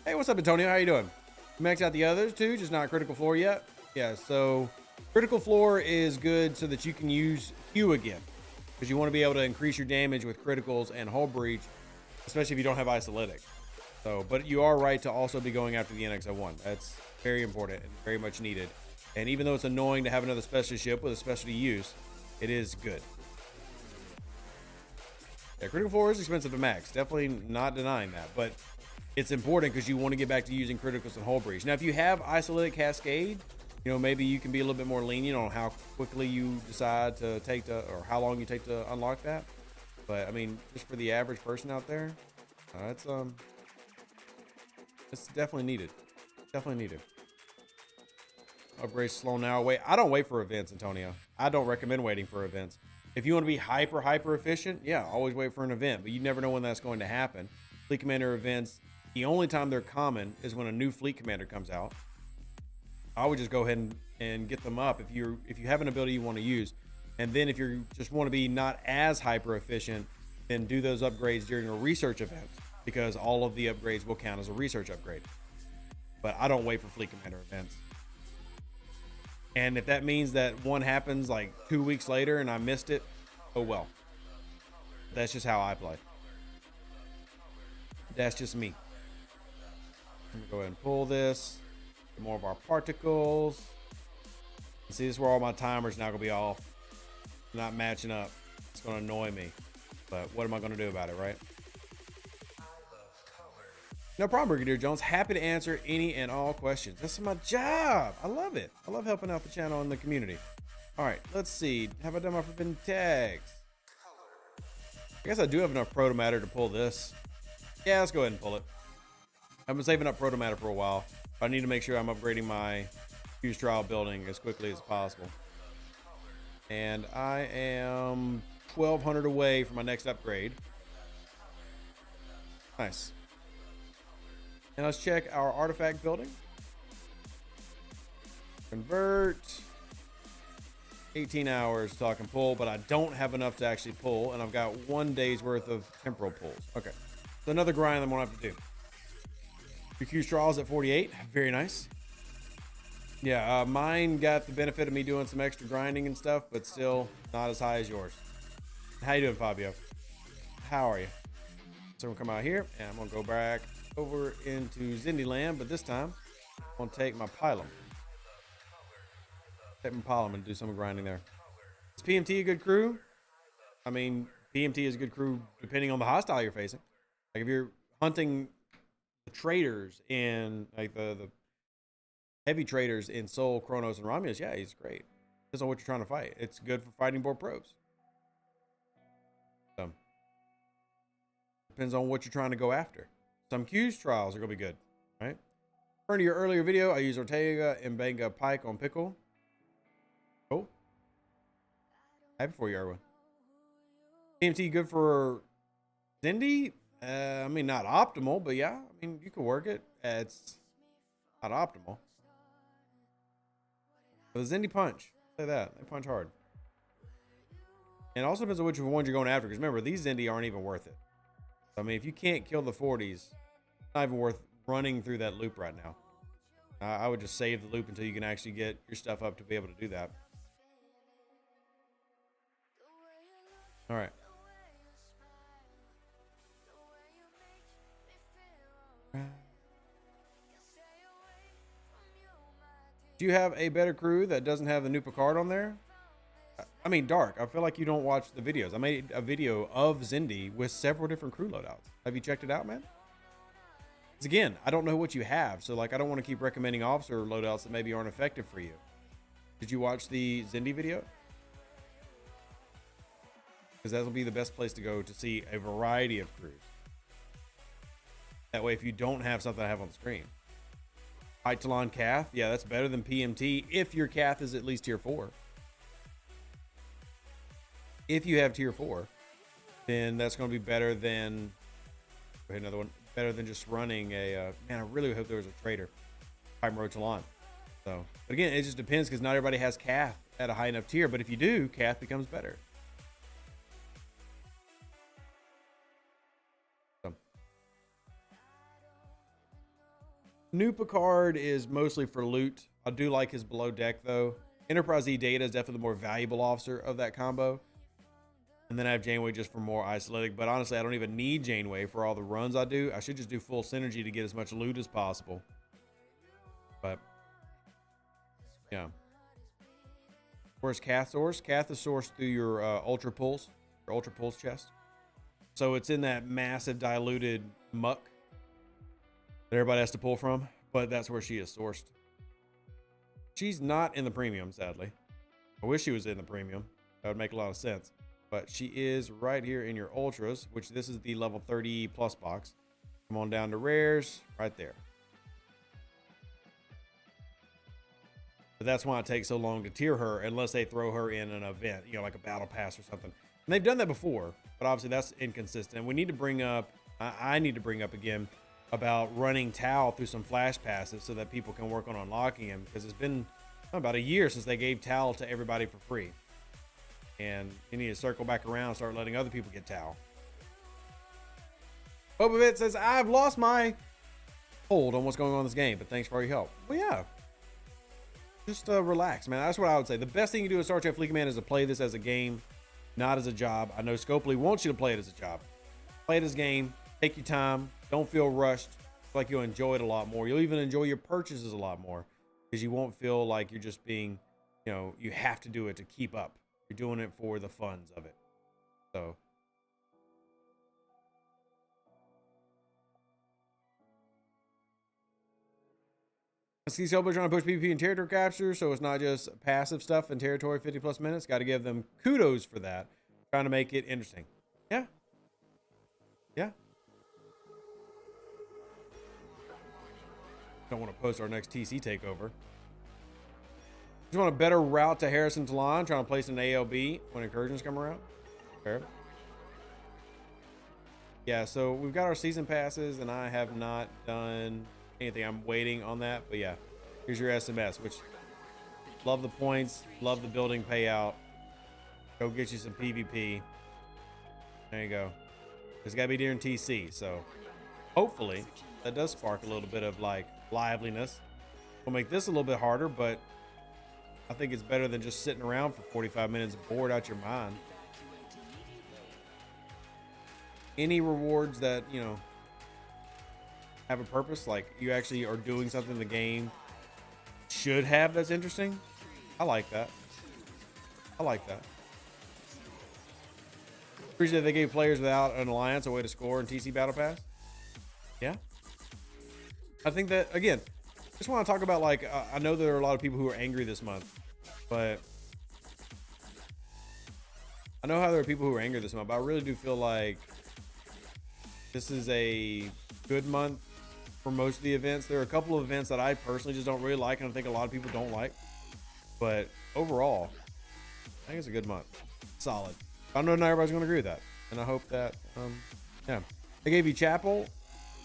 Hey, what's up, Antonio? How you doing? You maxed out the others too, just not critical floor yet? Yeah, so critical floor is good so that you can use Q again, because you want to be able to increase your damage with criticals and hull breach, especially if you don't have isolytic. So, but you are right to also be going after the NX01. That's very important and very much needed. And even though it's annoying to have another specialty ship with a specialty use, it is good. Yeah, critical floor is expensive to max. Definitely not denying that, but it's important because you want to get back to using criticals and hull breach. Now, if you have isolated cascade, you know, maybe you can be a little bit more lenient on how quickly you decide to take to, or how long you take to unlock that. But I mean, just for the average person out there, it's definitely needed. Definitely needed. Upgrades slow now. Wait, I don't wait for events, Antonio. I don't recommend waiting for events. If you want to be hyper efficient, yeah, always wait for an event, but you never know when that's going to happen. Fleet commander events, the only time they're common is when a new fleet commander comes out. I would just go ahead and get them up if you have an ability you want to use. And then if you just want to be not as hyper efficient, then do those upgrades during a research event, because all of the upgrades will count as a research upgrade. But I don't wait for fleet commander events. And if that means that one happens like 2 weeks later and I missed it, oh well. That's just how I play. That's just me. I'm gonna go ahead and pull this. Get more of our particles. See, this is where all my timers now gonna be off. Not matching up. It's gonna annoy me. But what am I gonna do about it, right? No problem, Brigadier Jones. Happy to answer any and all questions. This is my job. I love it. I love helping out the channel and the community. All right, let's see. Have I done my forbidden tags? I guess I do have enough proto matter to pull this. Yeah, let's go ahead and pull it. I've been saving up proto matter for a while. I need to make sure I'm upgrading my fuse trial building as quickly as possible. And I am 1,200 away from my next upgrade. Nice. And let's check our artifact building. Convert. 18 hours till I can pull, but I don't have enough to actually pull, and I've got 1 day's worth of temporal pulls. Okay, so another grind I'm gonna have to do. Your straws at 48, very nice. Yeah, mine got the benefit of me doing some extra grinding and stuff, but still not as high as yours. How you doing, Fabio? How are you? So we'll come out here, and I'm gonna go back over into Zindi land, but this time I'm gonna take my pylum. Take my pylum and do some grinding there. Is PMT a good crew? I mean, PMT is a good crew depending on the hostile you're facing. Like if you're hunting the traders in like the heavy traders in Sol, Kronos, and Romulus, yeah, he's great. Depends on what you're trying to fight. It's good for fighting board probes. So depends on what you're trying to go after. Some Q's trials are gonna be good, right? Referring to your earlier video, I use Ortega and Benga Pike on Pickle. Cool. Happy for you, Erwin. TMT good for Zindi? I mean, not optimal, but yeah, I mean, you can work it. It's not optimal. But the Zindi punch, say that, they punch hard. And it also depends on which ones you're going after, because remember, these Zindi aren't even worth it. I mean, if you can't kill the 40s, it's not even worth running through that loop right now. I would just save the loop until you can actually get your stuff up to be able to do that. All right. Do you have a better crew that doesn't have the new Picard on there? I mean, Dark, I feel like you don't watch the videos. I made a video of Zindi with several different crew loadouts. Have you checked it out, man? Because again, I don't know what you have. So like, I don't want to keep recommending officer loadouts that maybe aren't effective for you. Did you watch the Zindi video? Because that'll be the best place to go to see a variety of crews. That way, if you don't have something I have on the screen. Talon Cath, yeah, that's better than PMT if your Cath is at least tier 4. If you have tier 4, then that's going to be better than, another one, better than just running a, man, I really hope there was a trader. Pyro Talon. So, but again, it just depends because not everybody has Cath at a high enough tier, but if you do, Cath becomes better. So. New Picard is mostly for loot. I do like his below deck though. Enterprise E Data is definitely the more valuable officer of that combo. And then I have Janeway just for more isolatic. But honestly, I don't even need Janeway for all the runs I do. I should just do full synergy to get as much loot as possible. But, yeah. Where's Cath source? Cath is sourced through your Ultra Pulse chest. So it's in that massive diluted muck that everybody has to pull from, but that's where she is sourced. She's not in the premium, sadly. I wish she was in the premium. That would make a lot of sense. But she is right here in your ultras, which this is the level 30 plus box. Come on down to rares, right there. But that's why it takes so long to tier her, unless they throw her in an event, you know, like a battle pass or something. And they've done that before, but obviously that's inconsistent. We need to bring up, I need to bring up again about running Tau through some flash passes so that people can work on unlocking him, because it's been about a year since they gave Tau to everybody for free. And you need to circle back around and start letting other people get Tau. Boba Fett says, I've lost my hold on what's going on in this game, but thanks for all your help. Well, yeah. Just relax, man. That's what I would say. The best thing you do with Star Trek Fleet Command is to play this as a game, not as a job. I know Scopely wants you to play it as a job. Play it as a game. Take your time. Don't feel rushed. It's like you'll enjoy it a lot more. You'll even enjoy your purchases a lot more, because you won't feel like you're just being, you know, you have to do it to keep up. You're doing it for the funds of it. So. I see Silver trying to push PvP and territory capture, so it's not just passive stuff in territory 50 plus minutes. Got to give them kudos for that. Trying to make it interesting. Yeah. Yeah. Don't want to post our next TC takeover. Just want a better route to Harrison Talon, trying to place an ALB when Incursions come around. Fair. Yeah, so we've got our season passes, and I have not done anything. I'm waiting on that, but yeah, here's your SMS, which love the points, love the building payout. Go get you some PvP. There you go. It's got to be during TC, so hopefully that does spark a little bit of like liveliness. We'll make this a little bit harder, but I think it's better than just sitting around for 45 minutes bored out your mind. Any rewards that, you know, have a purpose, like you actually are doing something the game should have, that's interesting. I like that. I like that. Appreciate they gave players without an alliance a way to score in TC Battle Pass. Yeah. I think that, again, just want to talk about, like, I know there are a lot of people who are angry this month, but I know how there are people who are angry this month, but I really do feel like this is a good month for most of the events. There are a couple of events that I personally just don't really like, and I think a lot of people don't like, but overall I think it's a good month. Solid. I know not everybody's going to agree with that, and I hope that yeah, they gave you Chapel.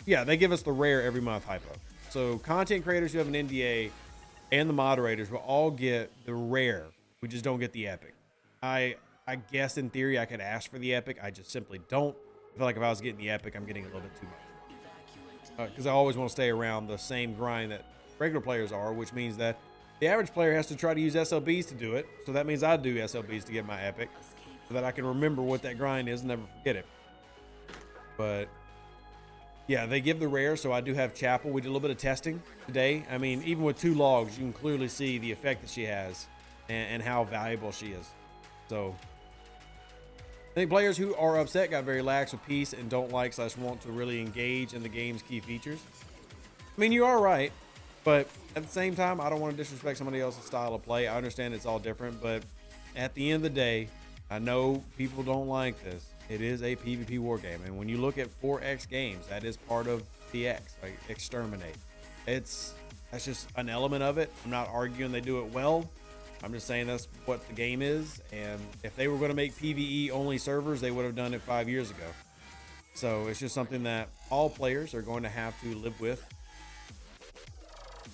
Yeah, they give us the rare every month, hypo. So content creators who have an NDA and the moderators will all get the rare. We just don't get the epic. I guess in theory I could ask for the epic. I just simply don't. I feel like if I was getting the epic, I'm getting a little bit too much. Because I always want to stay around the same grind that regular players are, which means that the average player has to try to use SLBs to do it. So that means I do SLBs to get my epic, so that I can remember what that grind is and never forget it. But yeah, they give the rare, so I do have Chapel. We did a little bit of testing today. I mean, even with 2 logs, you can clearly see the effect that she has and how valuable she is. So I think players who are upset got very lax with peace and don't like / want to really engage in the game's key features. I mean, you are right, but at the same time, I don't want to disrespect somebody else's style of play. I understand it's all different, but at the end of the day, I know people don't like this. It is a PvP war game, and when you look at 4X games, that is part of the X, like exterminate. That's just an element of it. I'm not arguing they do it well. I'm just saying that's what the game is, and if they were going to make PvE only servers, they would have done it 5 years ago. So it's just something that all players are going to have to live with.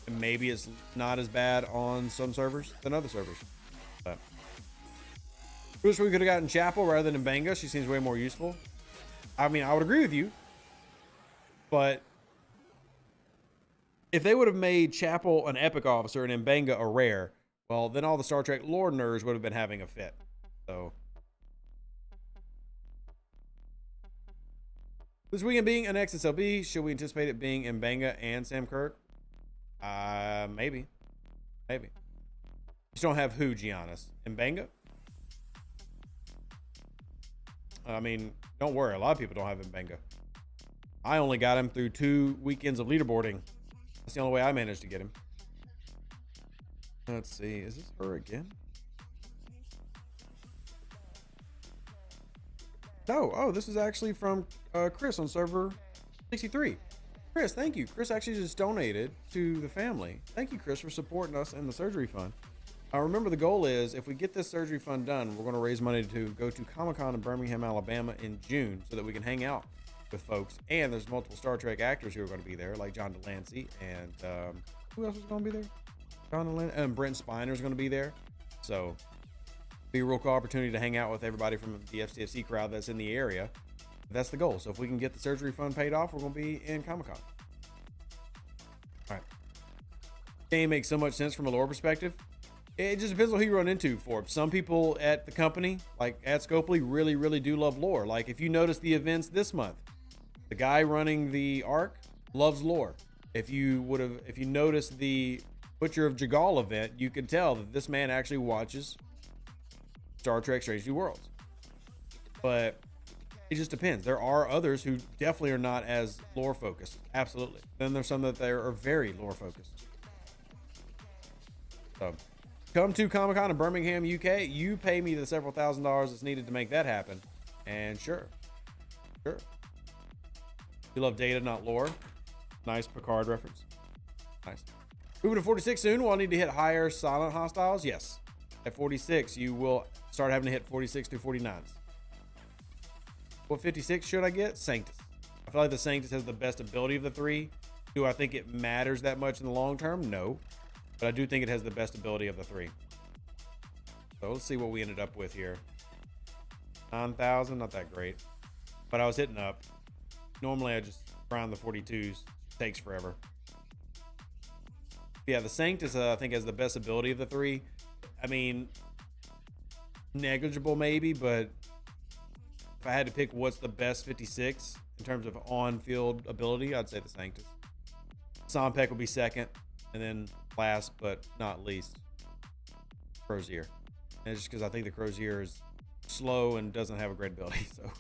And maybe it's not as bad on some servers than other servers. But wish we could have gotten Chapel rather than Mbanga. She seems way more useful. I mean, I would agree with you, but if they would have made Chapel an epic officer and Mbanga a rare, well, then all the Star Trek lore nerds would have been having a fit. So this weekend being an XSLB, should we anticipate it being Mbanga and Sam Kirk? Maybe. Maybe. Just don't have who, Giannis? Mbanga? I mean, don't worry. A lot of people don't have Mbenga. I only got him through 2 weekends of leaderboarding. That's the only way I managed to get him. Let's see. Is this her again? No. Oh, this is actually from Chris on server 63. Chris, thank you. Chris actually just donated to the family. Thank you, Chris, for supporting us in the surgery fund. Remember, the goal is if we get this surgery fund done, we're going to raise money to go to Comic-Con in Birmingham, Alabama in June so that we can hang out with folks. And there's multiple Star Trek actors who are going to be there, like John Delancey. And who else is going to be there? John Delancey and Brent Spiner is going to be there. So be a real cool opportunity to hang out with everybody from the STFC crowd that's in the area. That's the goal. So if we can get the surgery fund paid off, we're going to be in Comic-Con. All right. Game makes so much sense from a lore perspective. It just depends on who you run into, Forbes. Some people at the company, like at Scopely, really, really do love lore. Like if you notice the events this month, the guy running the Arc loves lore. If you noticed the Butcher of Jagal event, you can tell that this man actually watches Star Trek Strange New Worlds. But it just depends. There are others who definitely are not as lore focused. Absolutely. Then there's some that are very lore focused. So come to Comic-Con in Birmingham, UK. You pay me the several $1,000s that's needed to make that happen. And sure. You love data, not lore. Nice Picard reference. Nice. Moving to 46 soon. Will I need to hit higher silent hostiles? Yes. At 46, you will start having to hit 46 through 49s. What 56 should I get? Sanctus. I feel like the Sanctus has the best ability of the 3. Do I think it matters that much in the long term? No. But I do think it has the best ability of the 3. So let's see what we ended up with here. 9,000, not that great. But I was hitting up. Normally I just grind the 42s. It takes forever. Yeah, the Sanctus I think has the best ability of the 3. I mean, negligible maybe, but if I had to pick what's the best 56 in terms of on-field ability, I'd say the Sanctus. Sompek will be second, and then last but not least, Crozier. And it's just because I think the Crozier is slow and doesn't have a great ability. So,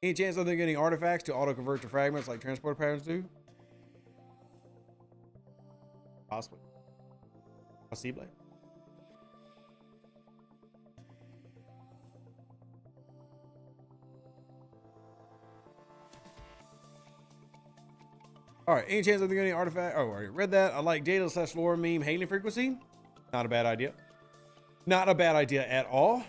any chance of them getting artifacts to auto-convert to fragments like transport patterns do? Possibly. Possibly. All right, any chance of getting artifact? Oh, I already read that. I like data / lore meme hailing frequency. Not a bad idea. Not a bad idea at all.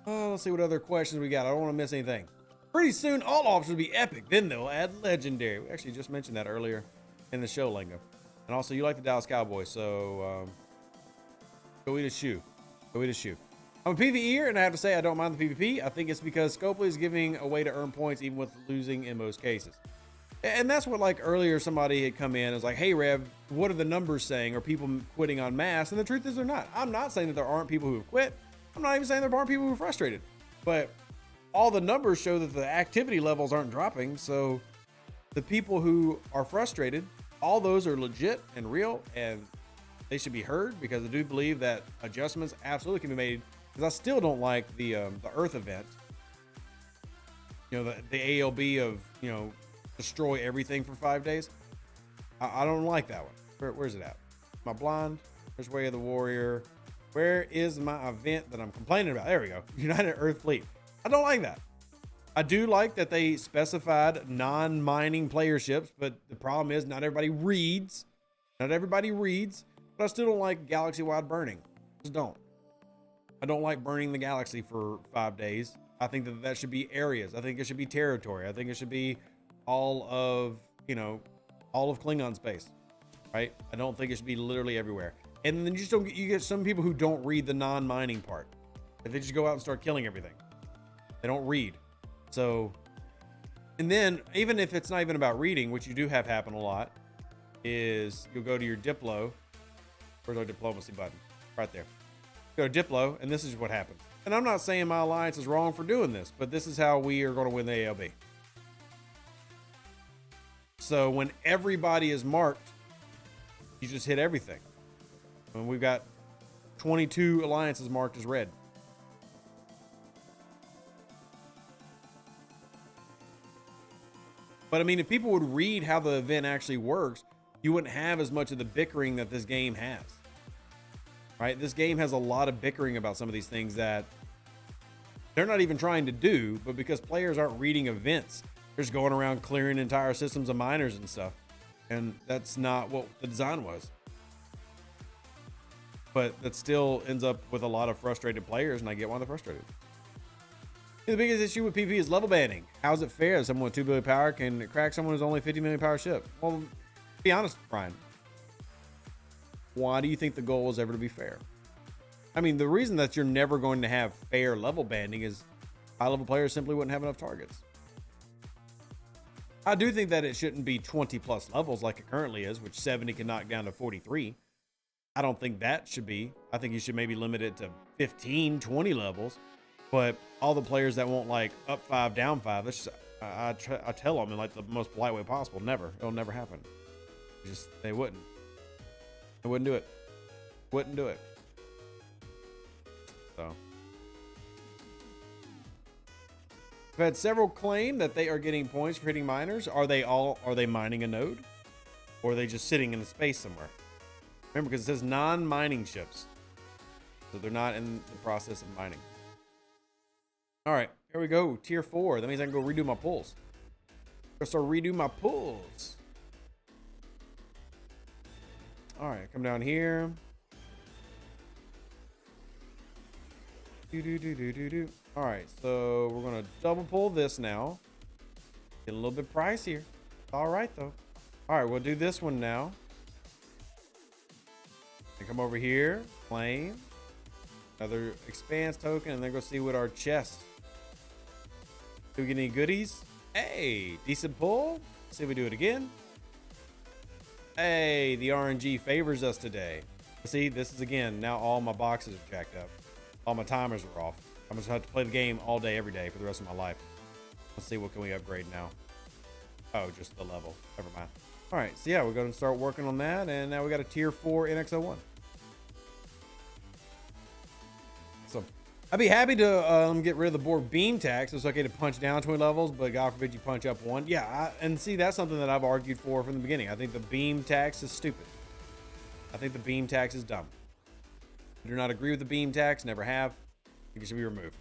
Let's see what other questions we got. I don't want to miss anything. Pretty soon, all officers will be epic. Then they'll add legendary. We actually just mentioned that earlier in the show, Lingo. And also, you like the Dallas Cowboys, so go eat a shoe. Go eat a shoe. I'm a PvEer, and I have to say I don't mind the PvP. I think it's because Scopely is giving a way to earn points even with losing in most cases. And that's what, like, earlier somebody had come in and was like, hey, Rev, what are the numbers saying? Are people quitting en masse? And the truth is they're not. I'm not saying that there aren't people who have quit. I'm not even saying there aren't people who are frustrated. But all the numbers show that the activity levels aren't dropping. So the people who are frustrated, all those are legit and real, and they should be heard, because I do believe that adjustments absolutely can be made. Because I still don't like the Earth event. You know, the ALB of, you know, destroy everything for 5 days. I don't like that one. Where's it at? Am I blind? There's Way of the Warrior. Where is my event that I'm complaining about? There we go. United Earth Fleet. I don't like that. I do like that they specified non-mining player ships, but the problem is not everybody reads. Not everybody reads, but I still don't like galaxy-wide burning. Just don't. I don't like burning the galaxy for 5 days. I think that should be areas. I think it should be territory. I think it should be all of Klingon space, right? I don't think it should be literally everywhere. And then you get some people who don't read the non-mining part. If they just go out and start killing everything. They don't read. So, and then even if it's not even about reading, which you do have happen a lot, is you'll go to your Diplo. Where's our diplomacy button? Right there. Go to Diplo, and this is what happens. And I'm not saying my alliance is wrong for doing this, but this is how we are going to win the ALB. So when everybody is marked, you just hit everything. And we've got 22 alliances marked as red. But I mean, if people would read how the event actually works, you wouldn't have as much of the bickering that this game has. Right? This game has a lot of bickering about some of these things that they're not even trying to do, but because players aren't reading events, they're just going around clearing entire systems of miners and stuff. And that's not what the design was. But that still ends up with a lot of frustrated players, and I get why they're frustrated. The biggest issue with PP is level banning. How is it fair that someone with 2 billion power can crack someone who's only 50 million power ship? Well, to be honest, Brian, why do you think the goal is ever to be fair? I mean, the reason that you're never going to have fair level banding is high-level players simply wouldn't have enough targets. I do think that it shouldn't be 20-plus levels like it currently is, which 70 can knock down to 43. I don't think that should be. I think you should maybe limit it to 15, 20 levels. But all the players that won't like up 5, down 5, that's just, I tell them in like the most polite way possible, never. It'll never happen. Just, they wouldn't. They wouldn't do it. Wouldn't do it. So. I've had several claim that they are getting points for hitting miners. Are they mining a node? Or are they just sitting in a space somewhere? Remember, because it says non-mining ships. So they're not in the process of mining. All right, here we go. Tier 4. That means I can go redo my pulls. So redo my pulls. All right, come down here. All right, so we're gonna double pull this now. Get a little bit pricier. All right though. All right, we'll do this one now. And come over here, claim another expanse token, and then go see what our chest. Do we get any goodies? Hey, decent pull. See if we do it again. Hey, the RNG favors us today. See, this is again, now all my boxes are jacked up. All my timers are off. I'm just gonna have to play the game all day, every day for the rest of my life. Let's see, what can we upgrade now? Oh, just the level. Never mind. All right, so yeah, we're going to start working on that, and now we got a tier 4 NX01. So I'd be happy to get rid of the board beam tax. It's okay to punch down 20 levels, but God forbid you punch up 1. Yeah, and see, that's something that I've argued for from the beginning. I think the beam tax is stupid. I think the beam tax is dumb. I do not agree with the beam tax, never have. I think it should be removed.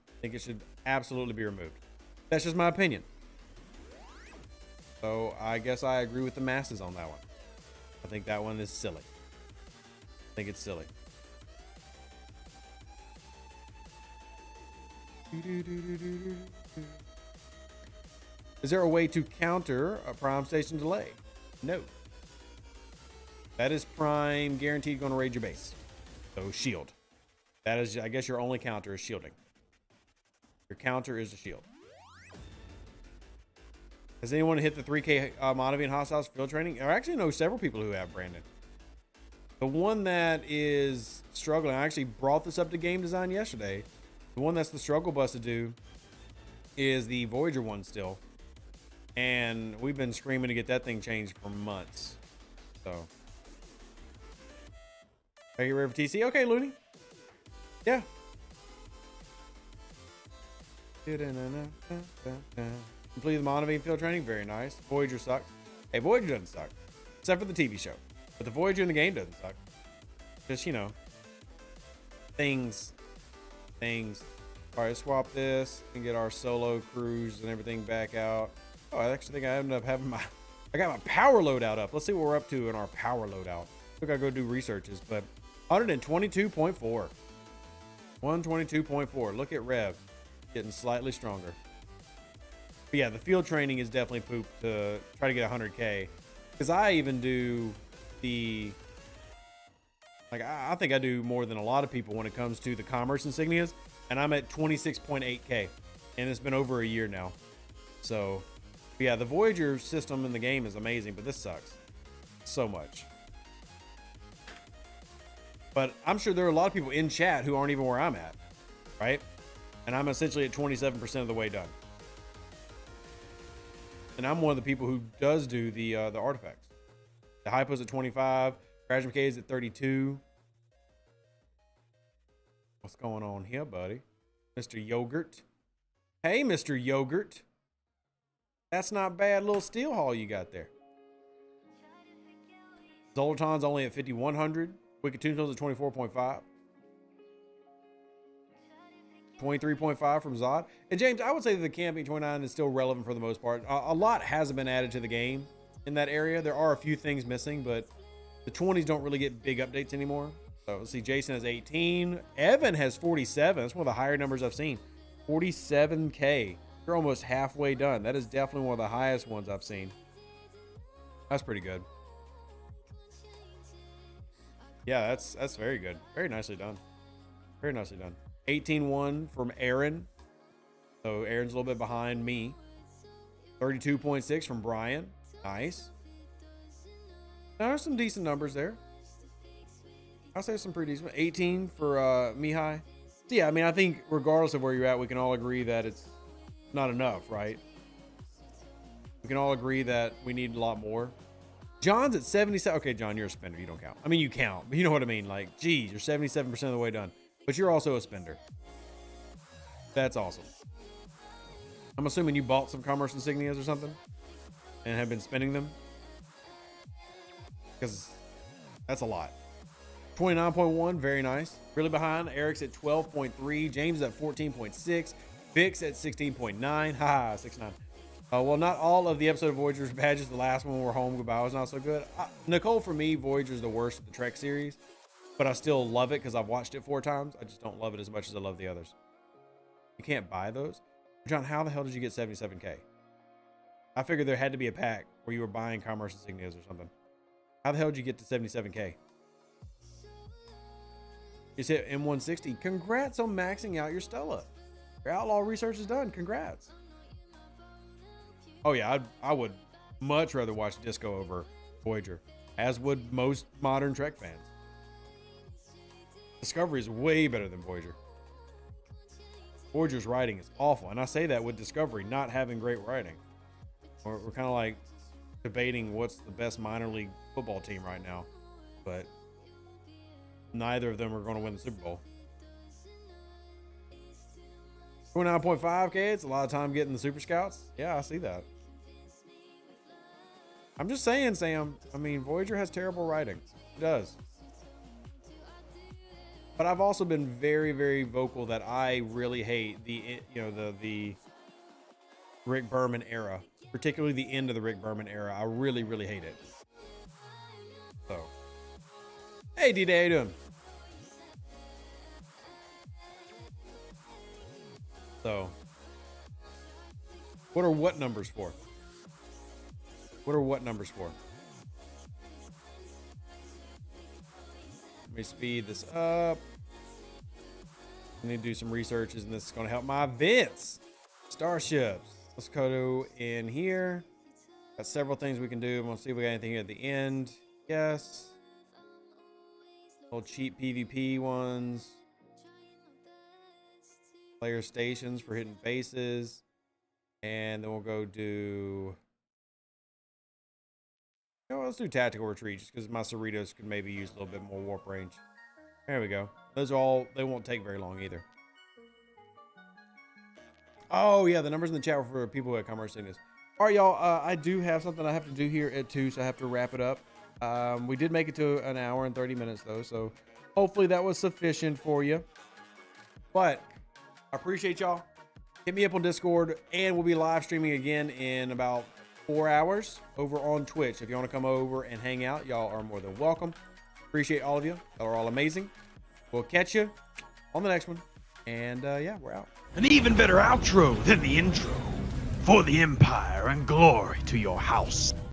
I think it should absolutely be removed. That's just my opinion. So I guess I agree with the masses on that one. I think that one is silly. I think it's silly. Is there a way to counter a Prime Station delay? No. That is Prime guaranteed going to raid your base. So shield. That is, I guess your only counter is shielding. Your counter is the shield. Has anyone hit the 3K Monovian Hostiles field training? I actually know several people who have, Brandon. The one that is struggling, I actually brought this up to game design yesterday. The one that's the struggle bus to do is the Voyager one still. And we've been screaming to get that thing changed for months. So. Are you ready for TC? Okay, Looney. Yeah. Completed the Monovian field training. Very nice. Voyager sucks. Hey, Voyager doesn't suck. Except for the TV show. But the Voyager in the game doesn't suck. Just, you know. Things. All right, swap this and get our solo cruise and everything back out. Oh, I actually think I ended up having I got my power loadout up. Let's see what we're up to in our power loadout. We gotta go do researches, but 122.4. 122.4. Look at Rev. Getting slightly stronger. But yeah, the field training is definitely poop to try to get 100K. Because I even do the... Like, I think I do more than a lot of people when it comes to the commerce insignias. And I'm at 26.8K. And it's been over a year now. So, yeah, the Voyager system in the game is amazing, but this sucks. So much. But I'm sure there are a lot of people in chat who aren't even where I'm at. Right? And I'm essentially at 27% of the way done. And I'm one of the people who does do the artifacts. The hypo is at 25. Crash McKay is at 32. What's going on here, buddy? Mr. Yogurt. Hey, Mr. Yogurt. That's not bad. Little steel haul you got there. Zoltan's only at 5,100. Wicked Tombstone's at 24.5. 23.5 from Zod. And James, I would say that the camping 29 is still relevant for the most part. A lot hasn't been added to the game in that area. There are a few things missing, but the 20s don't really get big updates anymore. So let's see, Jason has 18. Evan has 47. That's one of the higher numbers I've seen. 47K. You're almost halfway done. That is definitely one of the highest ones I've seen. That's pretty good. Yeah, that's very good. Very nicely done. Very nicely done. 18-1 from Aaron. So Aaron's a little bit behind me. 32.6 from Brian. Nice. Now, there's some decent numbers there. I'll say some pretty decent. 18 for Mihai. So yeah, I mean, I think regardless of where you're at, we can all agree that it's not enough, right? We can all agree that we need a lot more. John's at 77. Okay, John, you're a spender. You don't count. I mean, you count, but you know what I mean. Like, geez, you're 77% of the way done. But you're also a spender. That's awesome. I'm assuming you bought some commerce insignias or something and have been spending them. Because that's a lot. 29.1, very nice. Really behind. Eric's at 12.3. James is at 14.6. Vic's at 16.9. Haha, 6'9". Well, not all of the episode of Voyager's badges. The last one were home. Goodbye was not so good. Nicole, for me, Voyager's the worst of the Trek series. But I still love it because I've watched it 4 times. I just don't love it as much as I love the others. You can't buy those. John, how the hell did you get 77K? I figured there had to be a pack where you were buying commerce insignias or something. How the hell did you get to 77K? You said M160. Congrats on maxing out your Stella. Your outlaw research is done. Congrats. Oh yeah, I would much rather watch Disco over Voyager, as would most modern Trek fans. Discovery is way better than Voyager. Voyager's writing is awful, and I say that with Discovery not having great writing. We're kind of like debating what's the best minor league football team right now, but neither of them are going to win the Super Bowl. 29.5K, it's a lot of time getting the Super Scouts. Yeah, I see that. I'm just saying, Sam. I mean, Voyager has terrible writing. It does. But I've also been very, very vocal that I really hate the Rick Berman era, particularly the end of the Rick Berman era. I really, really hate it. So, hey, D-Day, how you doing? So, what are what numbers for? What are what numbers for? Let me speed this up. I need to do some researches, and this is going to help my events. Starships. Let's go in here. Got several things we can do. I'm going to see if we got anything here at the end. Yes. Little cheap PvP ones. Player stations for hitting bases. And then we'll go do... let's do tactical retreat, just because my Cerritos could maybe use a little bit more warp range. There we go. Those are all, they won't take very long either. Oh yeah, the numbers in the chat were for people who have commerce signals. All right, y'all, I do have something I have to do here at 2, so I have to wrap it up. We did make it to an hour and 30 minutes though, so hopefully that was sufficient for you. But I appreciate y'all. Hit me up on Discord, and we'll be live streaming again in about 4 hours over on Twitch. If you want to come over and hang out, y'all are more than welcome. Appreciate all of you. Y'all are all amazing. We'll catch you on the next one. And yeah, we're out. An even better outro than the intro. For the Empire and glory to your house.